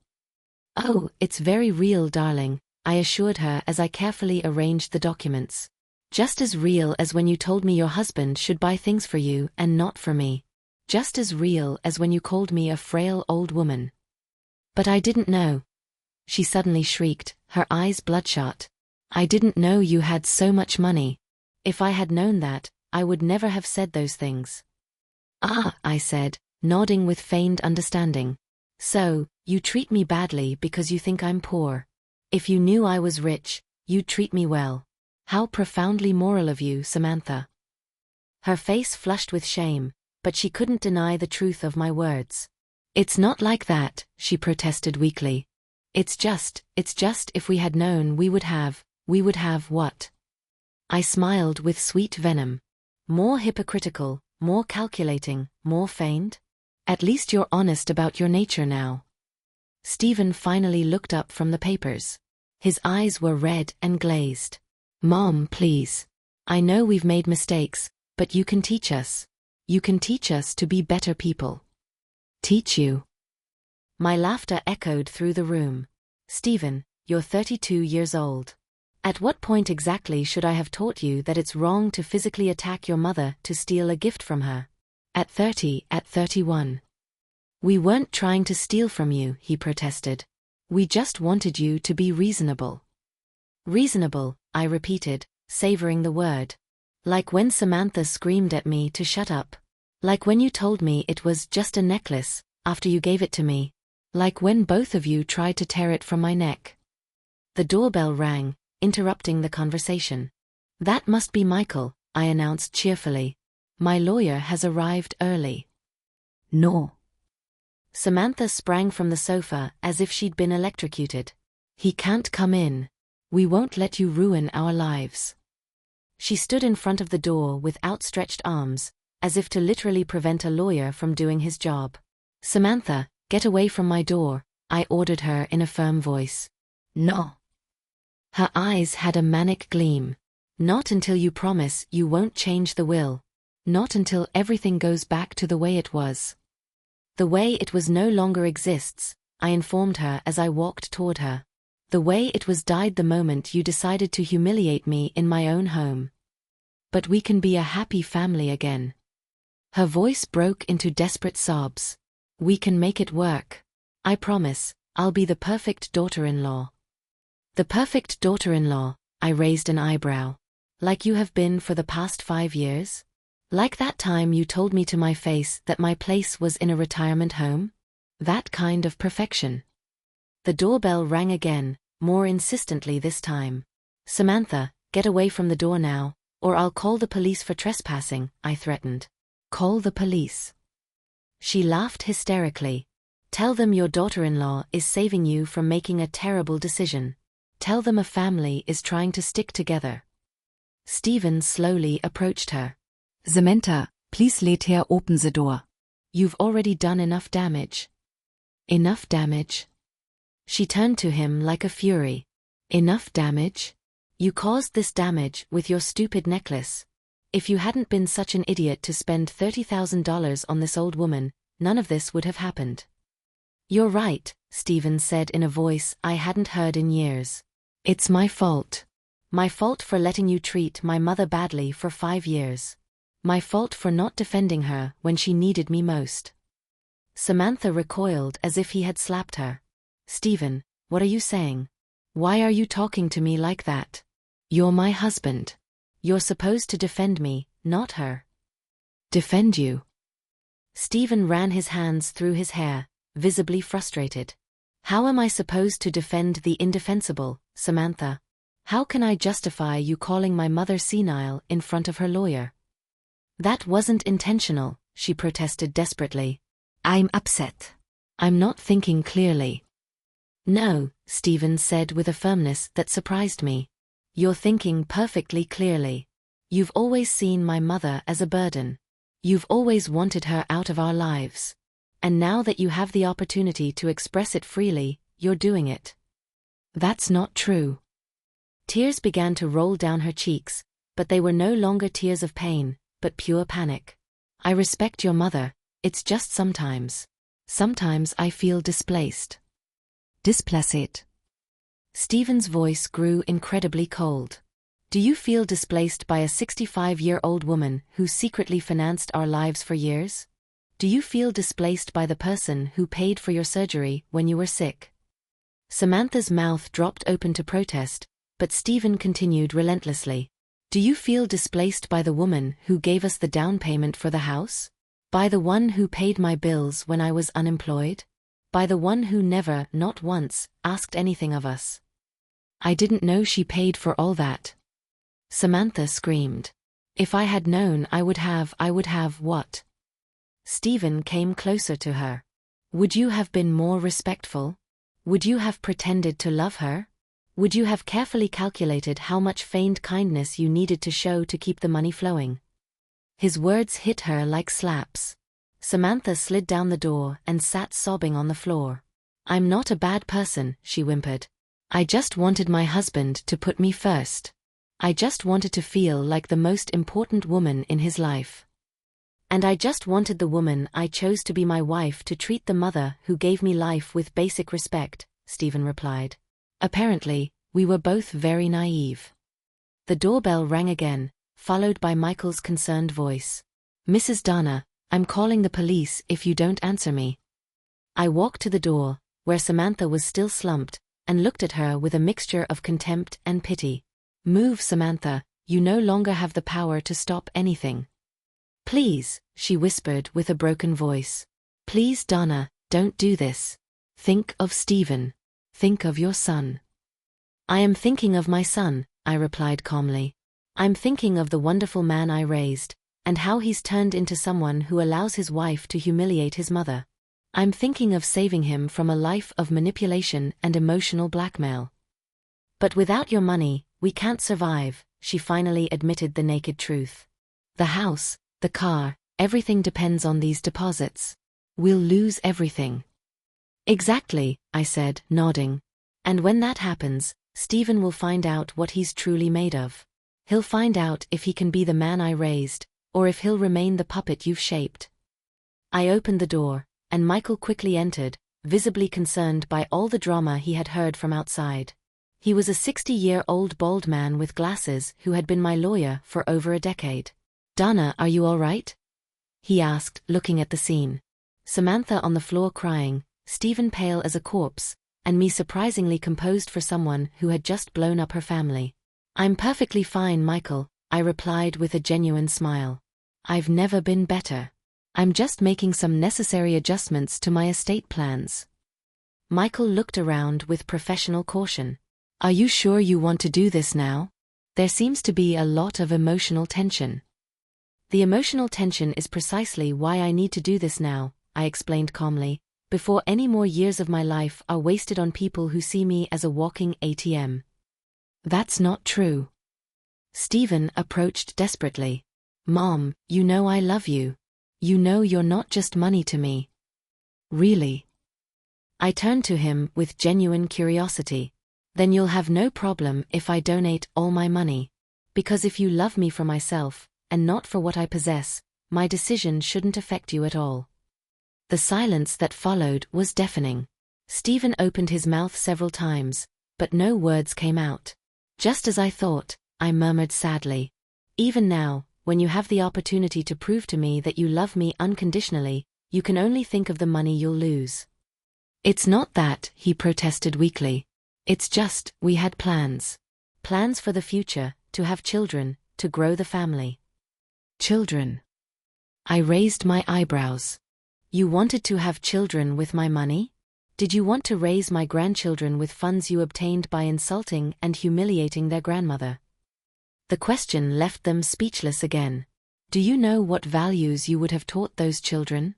Oh, it's very real, darling, I assured her as I carefully arranged the documents. Just as real as when you told me your husband should buy things for you and not for me. Just as real as when you called me a frail old woman. But I didn't know. She suddenly shrieked, her eyes bloodshot. I didn't know you had so much money. If I had known that, I would never have said those things. Ah, I said, nodding with feigned understanding. So, you treat me badly because you think I'm poor. If you knew I was rich, you'd treat me well. How profoundly moral of you, Samantha. Her face flushed with shame, but she couldn't deny the truth of my words. It's not like that, she protested weakly. It's just if we had known we would have what? I smiled with sweet venom. More hypocritical, more calculating, more feigned? At least you're honest about your nature now. Stephen finally looked up from the papers. His eyes were red and glazed. Mom, please. I know we've made mistakes, but you can teach us. You can teach us to be better people. Teach you? My laughter echoed through the room. Stephen, you're 32 years old. At what point exactly should I have taught you that it's wrong to physically attack your mother to steal a gift from her? At 30, at 31. We weren't trying to steal from you, he protested. We just wanted you to be reasonable. Reasonable, I repeated, savoring the word. Like when Samantha screamed at me to shut up. Like when you told me it was just a necklace, after you gave it to me. Like when both of you tried to tear it from my neck. The doorbell rang, interrupting the conversation. That must be Michael, I announced cheerfully. My lawyer has arrived early. No. Samantha sprang from the sofa as if she'd been electrocuted. He can't come in. We won't let you ruin our lives. She stood in front of the door with outstretched arms, as if to literally prevent a lawyer from doing his job. Samantha, get away from my door, I ordered her in a firm voice. No. Her eyes had a manic gleam. Not until you promise you won't change the will. Not until everything goes back to the way it was. The way it was no longer exists, I informed her as I walked toward her. The way it was died the moment you decided to humiliate me in my own home. But we can be a happy family again. Her voice broke into desperate sobs. We can make it work. I promise, I'll be the perfect daughter-in-law. The perfect daughter-in-law, I raised an eyebrow. Like you have been for the past 5 years? Like that time you told me to my face that my place was in a retirement home? That kind of perfection. The doorbell rang again, more insistently this time. Samantha, get away from the door now, or I'll call the police for trespassing, I threatened. Call the police. She laughed hysterically. Tell them your daughter-in-law is saving you from making a terrible decision. Tell them a family is trying to stick together. Stephen slowly approached her. Samantha, please let her open the door. You've already done enough damage. Enough damage? She turned to him like a fury. Enough damage? You caused this damage with your stupid necklace. If you hadn't been such an idiot to spend $30,000 on this old woman, none of this would have happened. You're right, Stephen said in a voice I hadn't heard in years. It's my fault. My fault for letting you treat my mother badly for 5 years. My fault for not defending her when she needed me most. Samantha recoiled as if he had slapped her. Stephen, what are you saying? Why are you talking to me like that? You're my husband. You're supposed to defend me, not her. Defend you? Stephen ran his hands through his hair, visibly frustrated. How am I supposed to defend the indefensible, Samantha? How can I justify you calling my mother senile in front of her lawyer? That wasn't intentional, she protested desperately. I'm upset. I'm not thinking clearly. No, Stephen said with a firmness that surprised me. You're thinking perfectly clearly. You've always seen my mother as a burden. You've always wanted her out of our lives. And now that you have the opportunity to express it freely, you're doing it. That's not true. Tears began to roll down her cheeks, but they were no longer tears of pain, but pure panic. I respect your mother, it's just sometimes. Sometimes I feel displaced. Displaced. Stephen's voice grew incredibly cold. Do you feel displaced by a 65-year-old woman who secretly financed our lives for years? Do you feel displaced by the person who paid for your surgery when you were sick? Samantha's mouth dropped open to protest, but Stephen continued relentlessly. Do you feel displaced by the woman who gave us the down payment for the house? By the one who paid my bills when I was unemployed? By the one who never, not once, asked anything of us? I didn't know she paid for all that. Samantha screamed. If I had known I would have what? Stephen came closer to her. Would you have been more respectful? Would you have pretended to love her? Would you have carefully calculated how much feigned kindness you needed to show to keep the money flowing? His words hit her like slaps. Samantha slid down the door and sat sobbing on the floor. I'm not a bad person, she whimpered. I just wanted my husband to put me first. I just wanted to feel like the most important woman in his life. And I just wanted the woman I chose to be my wife to treat the mother who gave me life with basic respect, Stephen replied. Apparently, we were both very naive. The doorbell rang again, followed by Michael's concerned voice. Mrs. Dana, I'm calling the police if you don't answer me. I walked to the door, where Samantha was still slumped, and looked at her with a mixture of contempt and pity. Move, Samantha, you no longer have the power to stop anything. Please, she whispered with a broken voice. Please, Dana, don't do this. Think of Stephen. Think of your son. I am thinking of my son, I replied calmly. I'm thinking of the wonderful man I raised, and how he's turned into someone who allows his wife to humiliate his mother. I'm thinking of saving him from a life of manipulation and emotional blackmail. But without your money, we can't survive, she finally admitted the naked truth. The house, the car, everything depends on these deposits. We'll lose everything. Exactly, I said, nodding. And when that happens, Stephen will find out what he's truly made of. He'll find out if he can be the man I raised, or if he'll remain the puppet you've shaped. I opened the door, and Michael quickly entered, visibly concerned by all the drama he had heard from outside. He was a 60-year-old bald man with glasses who had been my lawyer for over a decade. "Donna, are you all right?" he asked, looking at the scene. Samantha on the floor crying, Stephen pale as a corpse, and me surprisingly composed for someone who had just blown up her family. "I'm perfectly fine, Michael," I replied with a genuine smile. "I've never been better. I'm just making some necessary adjustments to my estate plans." Michael looked around with professional caution. "Are you sure you want to do this now? There seems to be a lot of emotional tension." "The emotional tension is precisely why I need to do this now," I explained calmly, "before any more years of my life are wasted on people who see me as a walking ATM. "That's not true." Stephen approached desperately. "Mom, you know I love you. You know you're not just money to me." "Really?" I turned to him with genuine curiosity. "Then you'll have no problem if I donate all my money. Because if you love me for myself, and not for what I possess, my decision shouldn't affect you at all." The silence that followed was deafening. Stephen opened his mouth several times, but no words came out. "Just as I thought," I murmured sadly. "Even now, when you have the opportunity to prove to me that you love me unconditionally, you can only think of the money you'll lose." "It's not that," he protested weakly. "It's just, we had plans. Plans for the future, to have children, to grow the family." "Children?" I raised my eyebrows. "You wanted to have children with my money? Did you want to raise my grandchildren with funds you obtained by insulting and humiliating their grandmother?" The question left them speechless again. "Do you know what values you would have taught those children?"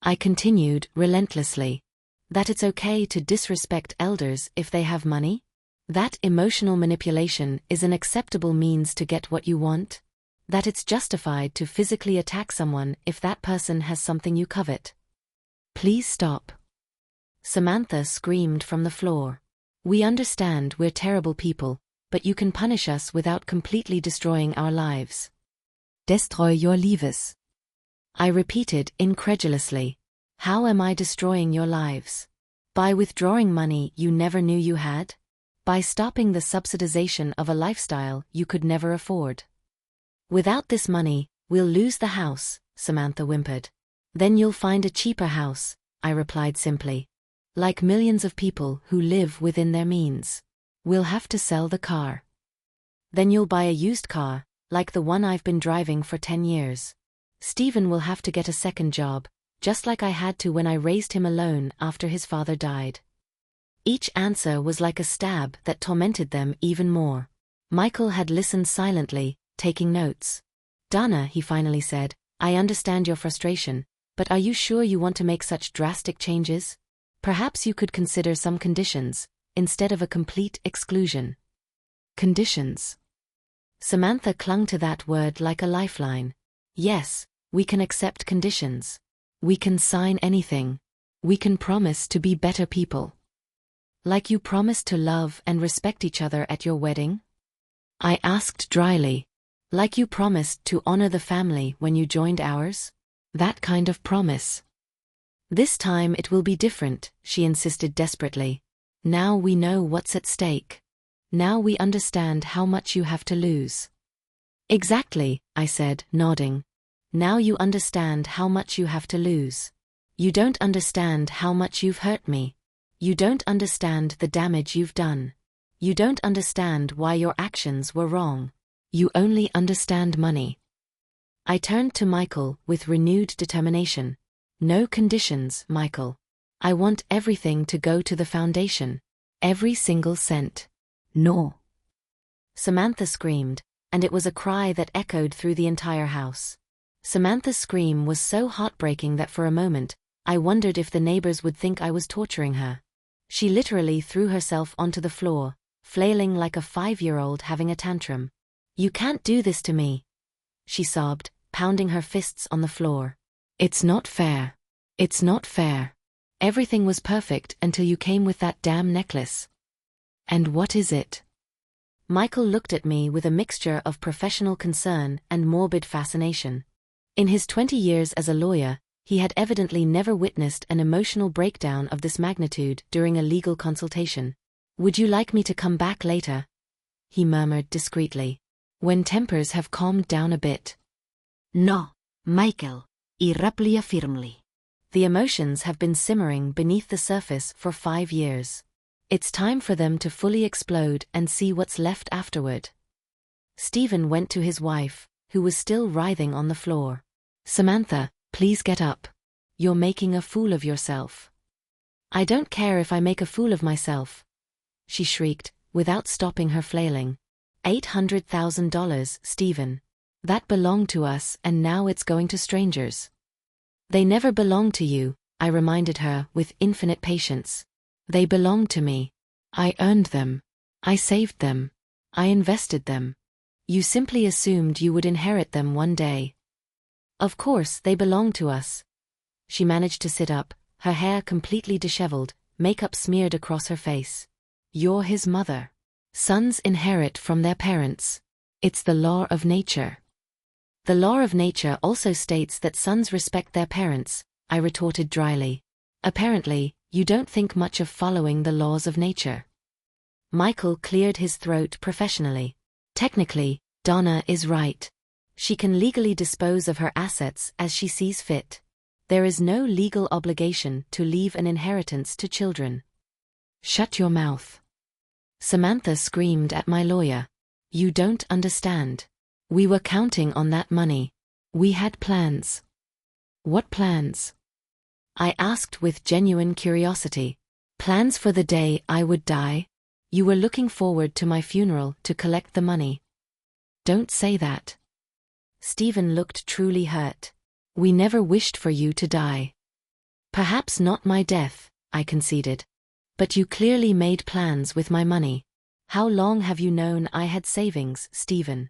I continued relentlessly. "That it's okay to disrespect elders if they have money? That emotional manipulation is an acceptable means to get what you want? That it's justified to physically attack someone if that person has something you covet?" "Please stop." Samantha screamed from the floor. "We understand we're terrible people, but you can punish us without completely destroying our lives." Destroy your lives. I repeated incredulously. "How am I destroying your lives? By withdrawing money you never knew you had? By stopping the subsidization of a lifestyle you could never afford?" "Without this money, we'll lose the house," Samantha whimpered. "Then you'll find a cheaper house," I replied simply. "Like millions of people who live within their means. We'll have to sell the car. Then you'll buy a used car, like the one I've been driving for 10 years. Stephen will have to get a second job, just like I had to when I raised him alone after his father died." Each answer was like a stab that tormented them even more. Michael had listened silently, taking notes. "Donna," he finally said, "I understand your frustration, but are you sure you want to make such drastic changes? Perhaps you could consider some conditions, instead of a complete exclusion." "Conditions?" Samantha clung to that word like a lifeline. "Yes, we can accept conditions. We can sign anything. We can promise to be better people." "Like you promised to love and respect each other at your wedding?" I asked dryly. "Like you promised to honor the family when you joined ours? That kind of promise." "This time it will be different," she insisted desperately. "Now we know what's at stake. Now we understand how much you have to lose." "Exactly," I said, nodding. "Now you understand how much you have to lose. You don't understand how much you've hurt me. You don't understand the damage you've done. You don't understand why your actions were wrong. You only understand money." I turned to Michael with renewed determination. "No conditions, Michael. I want everything to go to the foundation. Every single cent. No. Samantha screamed, and it was a cry that echoed through the entire house. Samantha's scream was so heartbreaking that for a moment, I wondered if the neighbors would think I was torturing her. She literally threw herself onto the floor, flailing like a 5-year-old having a tantrum. "You can't do this to me," she sobbed, pounding her fists on the floor. "It's not fair. It's not fair. Everything was perfect until you came with that damn necklace." "And what is it?" Michael looked at me with a mixture of professional concern and morbid fascination. In his 20 years as a lawyer, he had evidently never witnessed an emotional breakdown of this magnitude during a legal consultation. "Would you like me to come back later?" he murmured discreetly. "When tempers have calmed down a bit." "No, Michael," he replied firmly. "The emotions have been simmering beneath the surface for 5 years. It's time for them to fully explode and see what's left afterward." Stephen went to his wife, who was still writhing on the floor. "Samantha, please get up. You're making a fool of yourself." "I don't care if I make a fool of myself," she shrieked, without stopping her flailing. $800,000, Stephen. That belonged to us and now it's going to strangers." "They never belonged to you," I reminded her with infinite patience. "They belonged to me. I earned them. I saved them. I invested them. You simply assumed you would inherit them one day." "Of course they belong to us." She managed to sit up, her hair completely disheveled, makeup smeared across her face. "You're his mother. Sons inherit from their parents. It's the law of nature." "The law of nature also states that sons respect their parents," I retorted dryly. "Apparently, you don't think much of following the laws of nature." Michael cleared his throat professionally. "Technically, Donna is right. She can legally dispose of her assets as she sees fit. There is no legal obligation to leave an inheritance to children." "Shut your mouth." Samantha screamed at my lawyer. "You don't understand. We were counting on that money. We had plans." "What plans?" I asked with genuine curiosity. "Plans for the day I would die? You were looking forward to my funeral to collect the money." "Don't say that." Stephen looked truly hurt. "We never wished for you to die." "Perhaps not my death," I conceded. "But you clearly made plans with my money. How long have you known I had savings, Stephen?"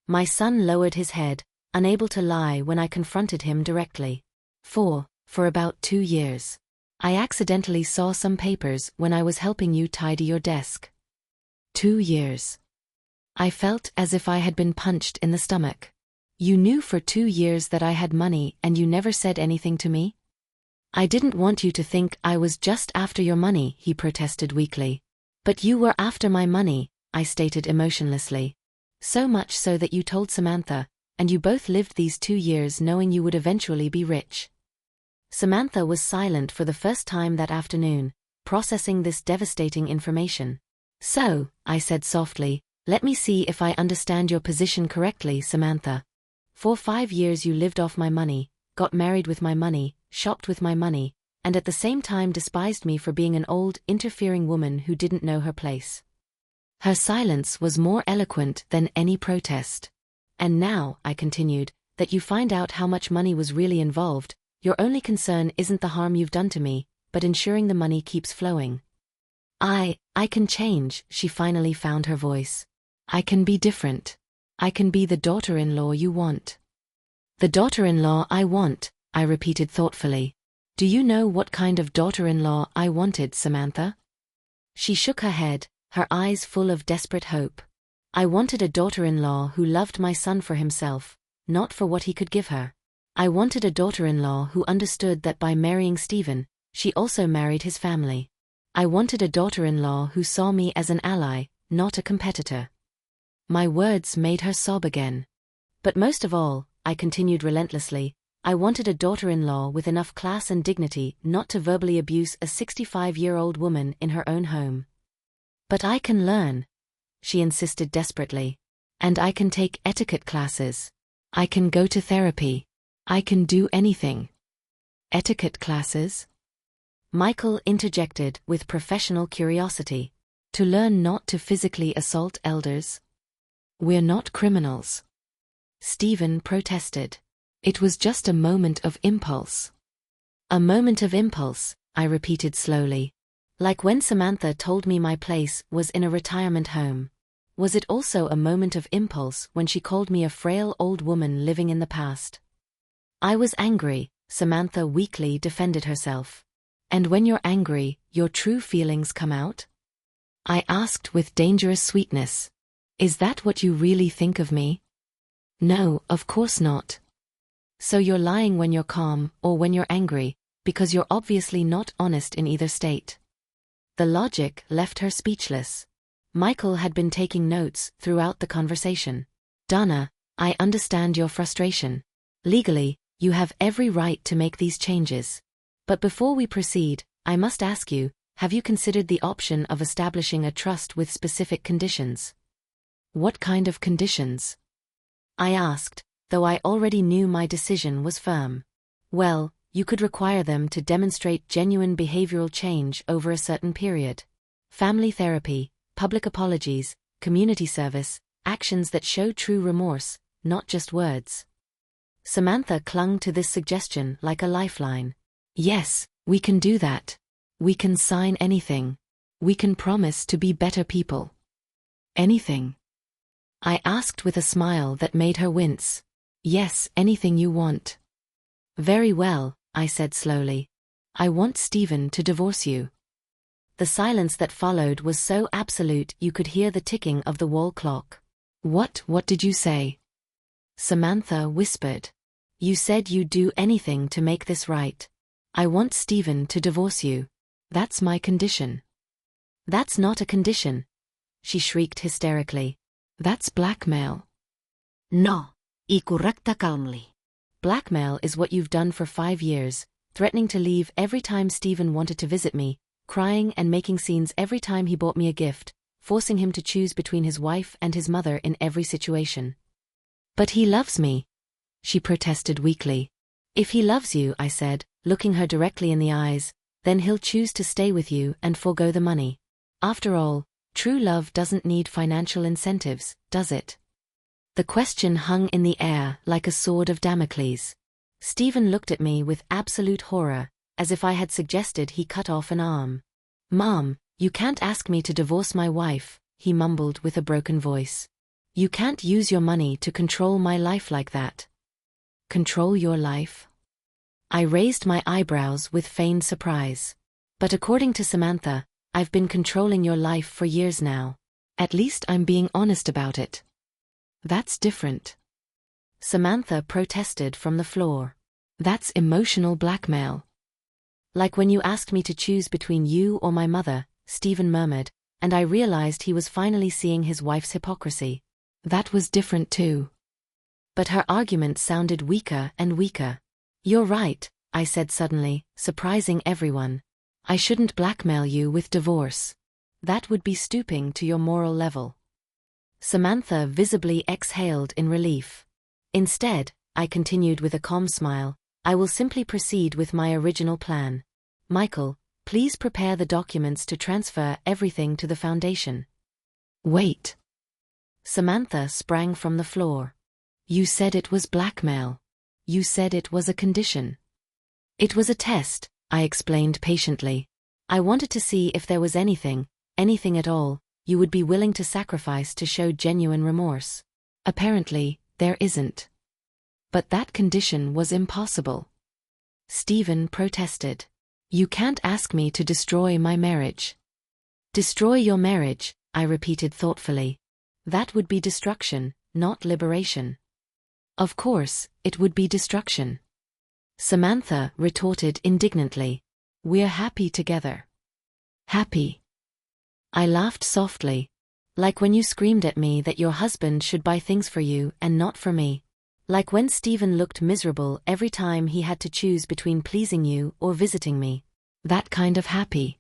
My son lowered his head, unable to lie when I confronted him directly. For about 2 years. I accidentally saw some papers when I was helping you tidy your desk." 2 years. I felt as if I had been punched in the stomach. "You knew for 2 years that I had money and you never said anything to me?" "I didn't want you to think I was just after your money," he protested weakly. "But you were after my money," I stated emotionlessly. "So much so that you told Samantha, and you both lived these 2 years knowing you would eventually be rich." Samantha was silent for the first time that afternoon, processing this devastating information. "So," I said softly, "let me see if I understand your position correctly, Samantha. For 5 years you lived off my money, got married with my money, shopped with my money, and at the same time despised me for being an old, interfering woman who didn't know her place." Her silence was more eloquent than any protest. "And now," I continued, "that you find out how much money was really involved, your only concern isn't the harm you've done to me, but ensuring the money keeps flowing." I can change," she finally found her voice. "I can be different. I can be the daughter-in-law you want." "The daughter-in-law I want," I repeated thoughtfully. "Do you know what kind of daughter-in-law I wanted, Samantha?" She shook her head, her eyes full of desperate hope. "I wanted a daughter-in-law who loved my son for himself, not for what he could give her. I wanted a daughter-in-law who understood that by marrying Stephen, she also married his family. I wanted a daughter-in-law who saw me as an ally, not a competitor." My words made her sob again. "But most of all," I continued relentlessly, "I wanted a daughter-in-law with enough class and dignity not to verbally abuse a 65-year-old woman in her own home." "But I can learn," she insisted desperately. "And I can take etiquette classes. I can go to therapy. I can do anything." "Etiquette classes?" Michael interjected with professional curiosity. To learn not to physically assault elders? We're not criminals. Stephen protested. It was just a moment of impulse. A moment of impulse, I repeated slowly. Like when Samantha told me my place was in a retirement home. Was it also a moment of impulse when she called me a frail old woman living in the past? I was angry, Samantha weakly defended herself. And when you're angry, your true feelings come out? I asked with dangerous sweetness. Is that what you really think of me? No, of course not. So you're lying when you're calm, or when you're angry, because you're obviously not honest in either state. The logic left her speechless. Michael had been taking notes throughout the conversation. Donna, I understand your frustration. Legally, you have every right to make these changes. But before we proceed, I must ask you, have you considered the option of establishing a trust with specific conditions? What kind of conditions? I asked, though I already knew my decision was firm. Well, you could require them to demonstrate genuine behavioral change over a certain period. Family therapy, public apologies, community service, actions that show true remorse, not just words. Samantha clung to this suggestion like a lifeline. Yes, we can do that. We can sign anything. We can promise to be better people. Anything? I asked with a smile that made her wince. Yes, anything you want. Very well, I said slowly. I want Stephen to divorce you. The silence that followed was so absolute you could hear the ticking of the wall clock. What did you say? Samantha whispered. You said you'd do anything to make this right. I want Stephen to divorce you. That's my condition. That's not a condition, she shrieked hysterically. That's blackmail. No, I correcta calmly. Blackmail is what you've done for 5 years, threatening to leave every time Stephen wanted to visit me, crying and making scenes every time he bought me a gift, forcing him to choose between his wife and his mother in every situation. But he loves me, she protested weakly. If he loves you, I said, looking her directly in the eyes, then he'll choose to stay with you and forego the money. After all, true love doesn't need financial incentives, does it? The question hung in the air like a sword of Damocles. Stephen looked at me with absolute horror, as if I had suggested he cut off an arm. Mom, you can't ask me to divorce my wife, he mumbled with a broken voice. You can't use your money to control my life like that. Control your life? I raised my eyebrows with feigned surprise. But according to Samantha, I've been controlling your life for years now. At least I'm being honest about it. That's different. Samantha protested from the floor. That's emotional blackmail. Like when you asked me to choose between you or my mother, Stephen murmured, and I realized he was finally seeing his wife's hypocrisy. That was different too. But her argument sounded weaker and weaker. You're right, I said suddenly, surprising everyone. I shouldn't blackmail you with divorce. That would be stooping to your moral level. Samantha visibly exhaled in relief. Instead, I continued with a calm smile, I will simply proceed with my original plan. Michael, please prepare the documents to transfer everything to the foundation. Wait. Samantha sprang from the floor. You said it was blackmail. You said it was a condition. It was a test, I explained patiently. I wanted to see if there was anything at all, you would be willing to sacrifice to show genuine remorse. Apparently, there isn't. But that condition was impossible. Stephen protested. You can't ask me to destroy my marriage. Destroy your marriage, I repeated thoughtfully. That would be destruction, not liberation. Of course, it would be destruction. Samantha retorted indignantly. We're happy together. Happy. I laughed softly. Like when you screamed at me that your husband should buy things for you and not for me. Like when Stephen looked miserable every time he had to choose between pleasing you or visiting me. That kind of happy.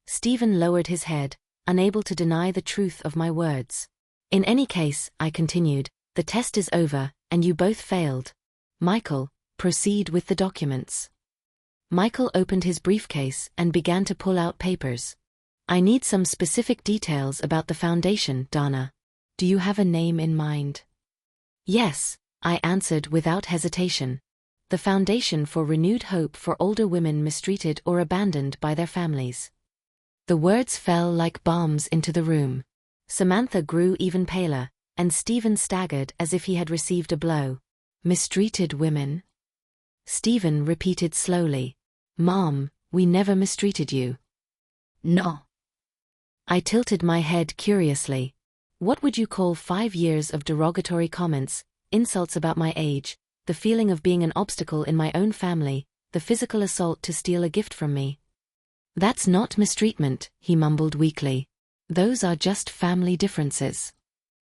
Stephen lowered his head, unable to deny the truth of my words. In any case, I continued, the test is over, and you both failed. Michael, proceed with the documents. Michael opened his briefcase and began to pull out papers. I need some specific details about the foundation, Donna. Do you have a name in mind? Yes, I answered without hesitation. The Foundation for Renewed Hope for Older Women Mistreated or Abandoned by Their Families. The words fell like bombs into the room. Samantha grew even paler, and Stephen staggered as if he had received a blow. Mistreated women? Stephen repeated slowly. Mom, we never mistreated you. No. I tilted my head curiously. What would you call 5 years of derogatory comments, insults about my age, the feeling of being an obstacle in my own family, the physical assault to steal a gift from me? That's not mistreatment, he mumbled weakly. Those are just family differences.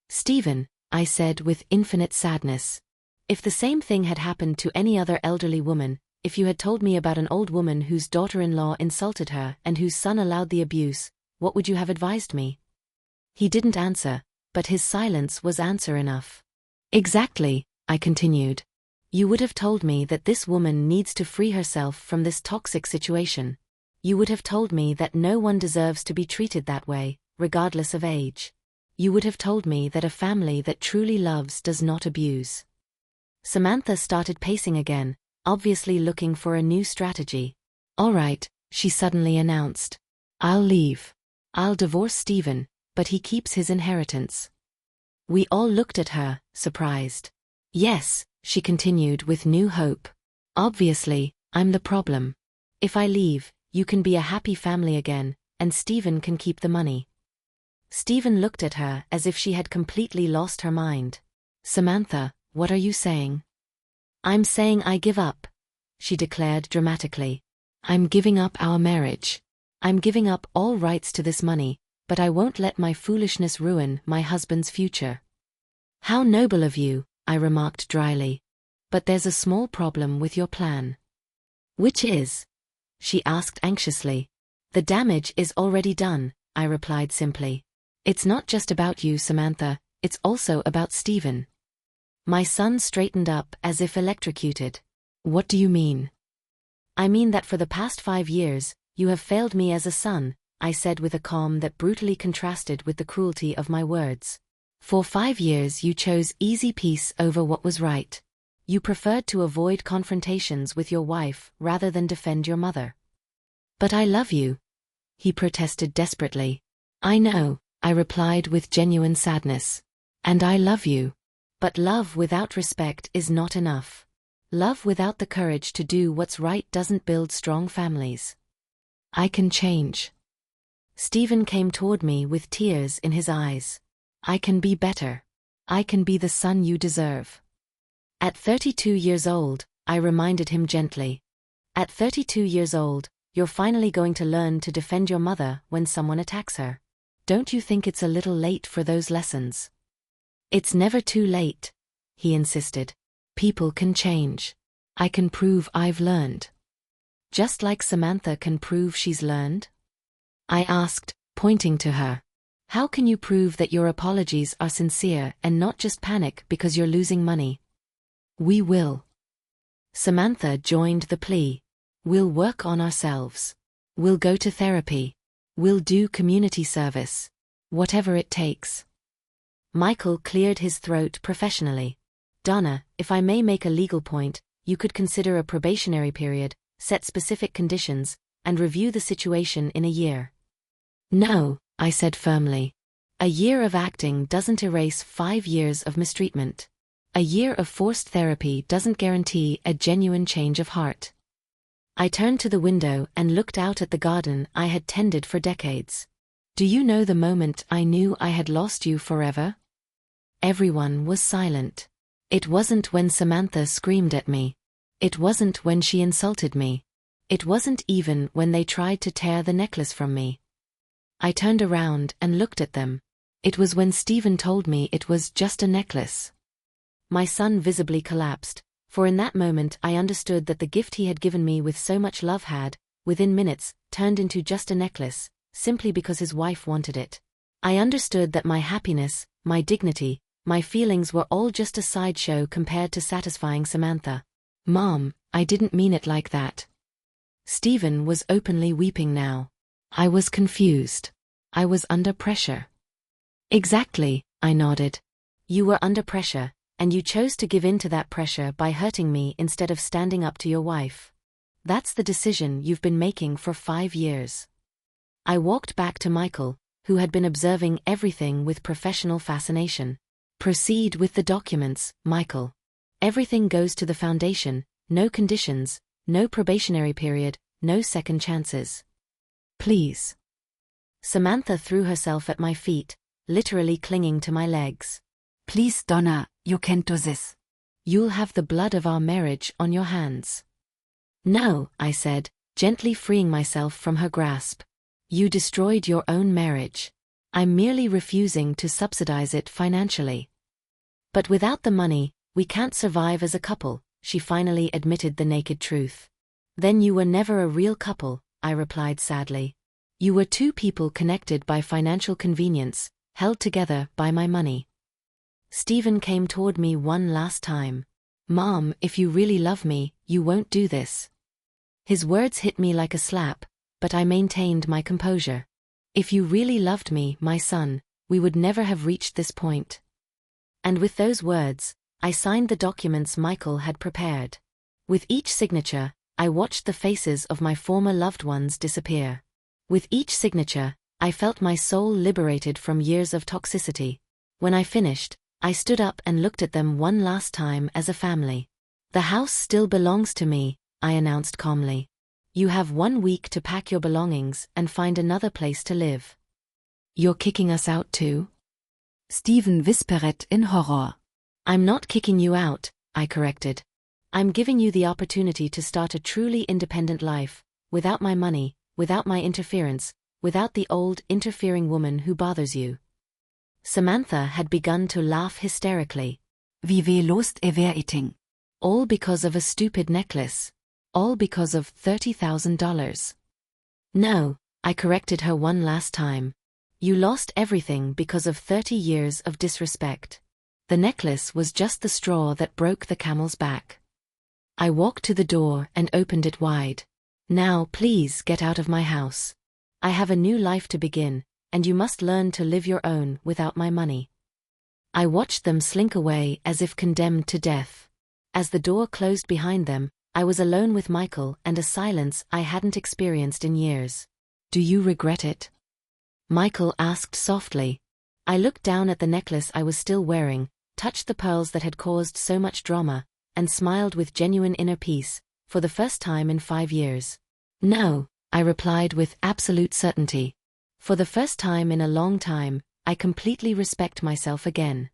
Stephen, I said with infinite sadness. If the same thing had happened to any other elderly woman, if you had told me about an old woman whose daughter-in-law insulted her and whose son allowed the abuse, what would you have advised me? He didn't answer, but his silence was answer enough. Exactly, I continued. You would have told me that this woman needs to free herself from this toxic situation. You would have told me that no one deserves to be treated that way, regardless of age. You would have told me that a family that truly loves does not abuse. Samantha started pacing again, obviously looking for a new strategy. All right, she suddenly announced. I'll leave. I'll divorce Stephen, but he keeps his inheritance. We all looked at her, surprised. Yes, she continued with new hope. Obviously, I'm the problem. If I leave, you can be a happy family again, and Stephen can keep the money. Stephen looked at her as if she had completely lost her mind. Samantha, what are you saying? I'm saying I give up, she declared dramatically. I'm giving up our marriage. I'm giving up all rights to this money, but I won't let my foolishness ruin my husband's future. How noble of you, I remarked dryly. But there's a small problem with your plan. Which is? She asked anxiously. The damage is already done, I replied simply. It's not just about you, Samantha, it's also about Stephen. My son straightened up as if electrocuted. What do you mean? I mean that for the past 5 years, you have failed me as a son, I said with a calm that brutally contrasted with the cruelty of my words. For 5 years you chose easy peace over what was right. You preferred to avoid confrontations with your wife rather than defend your mother. But I love you, he protested desperately. I know, I replied with genuine sadness. And I love you. But love without respect is not enough. Love without the courage to do what's right doesn't build strong families. I can change. Stephen came toward me with tears in his eyes. I can be better. I can be the son you deserve. At 32 years old, I reminded him gently. At 32 years old, you're finally going to learn to defend your mother when someone attacks her. Don't you think it's a little late for those lessons? It's never too late, he insisted. People can change. I can prove I've learned. Just like Samantha can prove she's learned? I asked, pointing to her. How can you prove that your apologies are sincere and not just panic because you're losing money? We will. Samantha joined the plea. We'll work on ourselves. We'll go to therapy. We'll do community service. Whatever it takes. Michael cleared his throat professionally. Donna, if I may make a legal point, you could consider a probationary period, set specific conditions, and review the situation in a year. No, I said firmly. A year of acting doesn't erase 5 years of mistreatment. A year of forced therapy doesn't guarantee a genuine change of heart. I turned to the window and looked out at the garden I had tended for decades. Do you know the moment I knew I had lost you forever? Everyone was silent. It wasn't when Samantha screamed at me. It wasn't when she insulted me. It wasn't even when they tried to tear the necklace from me. I turned around and looked at them. It was when Stephen told me it was just a necklace. My son visibly collapsed, for in that moment I understood that the gift he had given me with so much love had, within minutes, turned into just a necklace, simply because his wife wanted it. I understood that my happiness, my dignity, my feelings were all just a sideshow compared to satisfying Samantha. Mom, I didn't mean it like that. Stephen was openly weeping now. I was confused. I was under pressure. Exactly, I nodded. You were under pressure, and you chose to give in to that pressure by hurting me instead of standing up to your wife. That's the decision you've been making for 5 years. I walked back to Michael, who had been observing everything with professional fascination. Proceed with the documents, Michael. Everything goes to the foundation, no conditions, no probationary period, no second chances. Please. Samantha threw herself at my feet, literally clinging to my legs. Please, Donna, you can't do this. You'll have the blood of our marriage on your hands. No, I said, gently freeing myself from her grasp. You destroyed your own marriage. I'm merely refusing to subsidize it financially. But without the money, we can't survive as a couple, she finally admitted the naked truth. Then you were never a real couple, I replied sadly. You were two people connected by financial convenience, held together by my money. Stephen came toward me one last time. Mom, if you really love me, you won't do this. His words hit me like a slap, but I maintained my composure. If you really loved me, my son, we would never have reached this point. And with those words, I signed the documents Michael had prepared. With each signature, I watched the faces of my former loved ones disappear. With each signature, I felt my soul liberated from years of toxicity. When I finished, I stood up and looked at them one last time as a family. The house still belongs to me, I announced calmly. You have 1 week to pack your belongings and find another place to live. You're kicking us out too? Stephen whispered in horror. I'm not kicking you out, I corrected. I'm giving you the opportunity to start a truly independent life, without my money, without my interference, without the old, interfering woman who bothers you. Samantha had begun to laugh hysterically. Wie wehlost eating. All because of a stupid necklace. All because of $30,000. No, I corrected her one last time. You lost everything because of 30 years of disrespect. The necklace was just the straw that broke the camel's back. I walked to the door and opened it wide. Now please get out of my house. I have a new life to begin, and you must learn to live your own without my money. I watched them slink away as if condemned to death. As the door closed behind them, I was alone with Michael and a silence I hadn't experienced in years. Do you regret it? Michael asked softly. I looked down at the necklace I was still wearing, touched the pearls that had caused so much drama, and smiled with genuine inner peace, for the first time in 5 years. No, I replied with absolute certainty. For the first time in a long time, I completely respect myself again.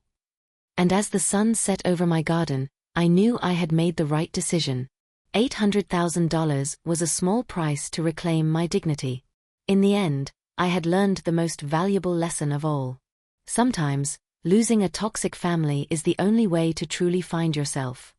And as the sun set over my garden, I knew I had made the right decision. $800,000 was a small price to reclaim my dignity. In the end, I had learned the most valuable lesson of all. Sometimes, losing a toxic family is the only way to truly find yourself.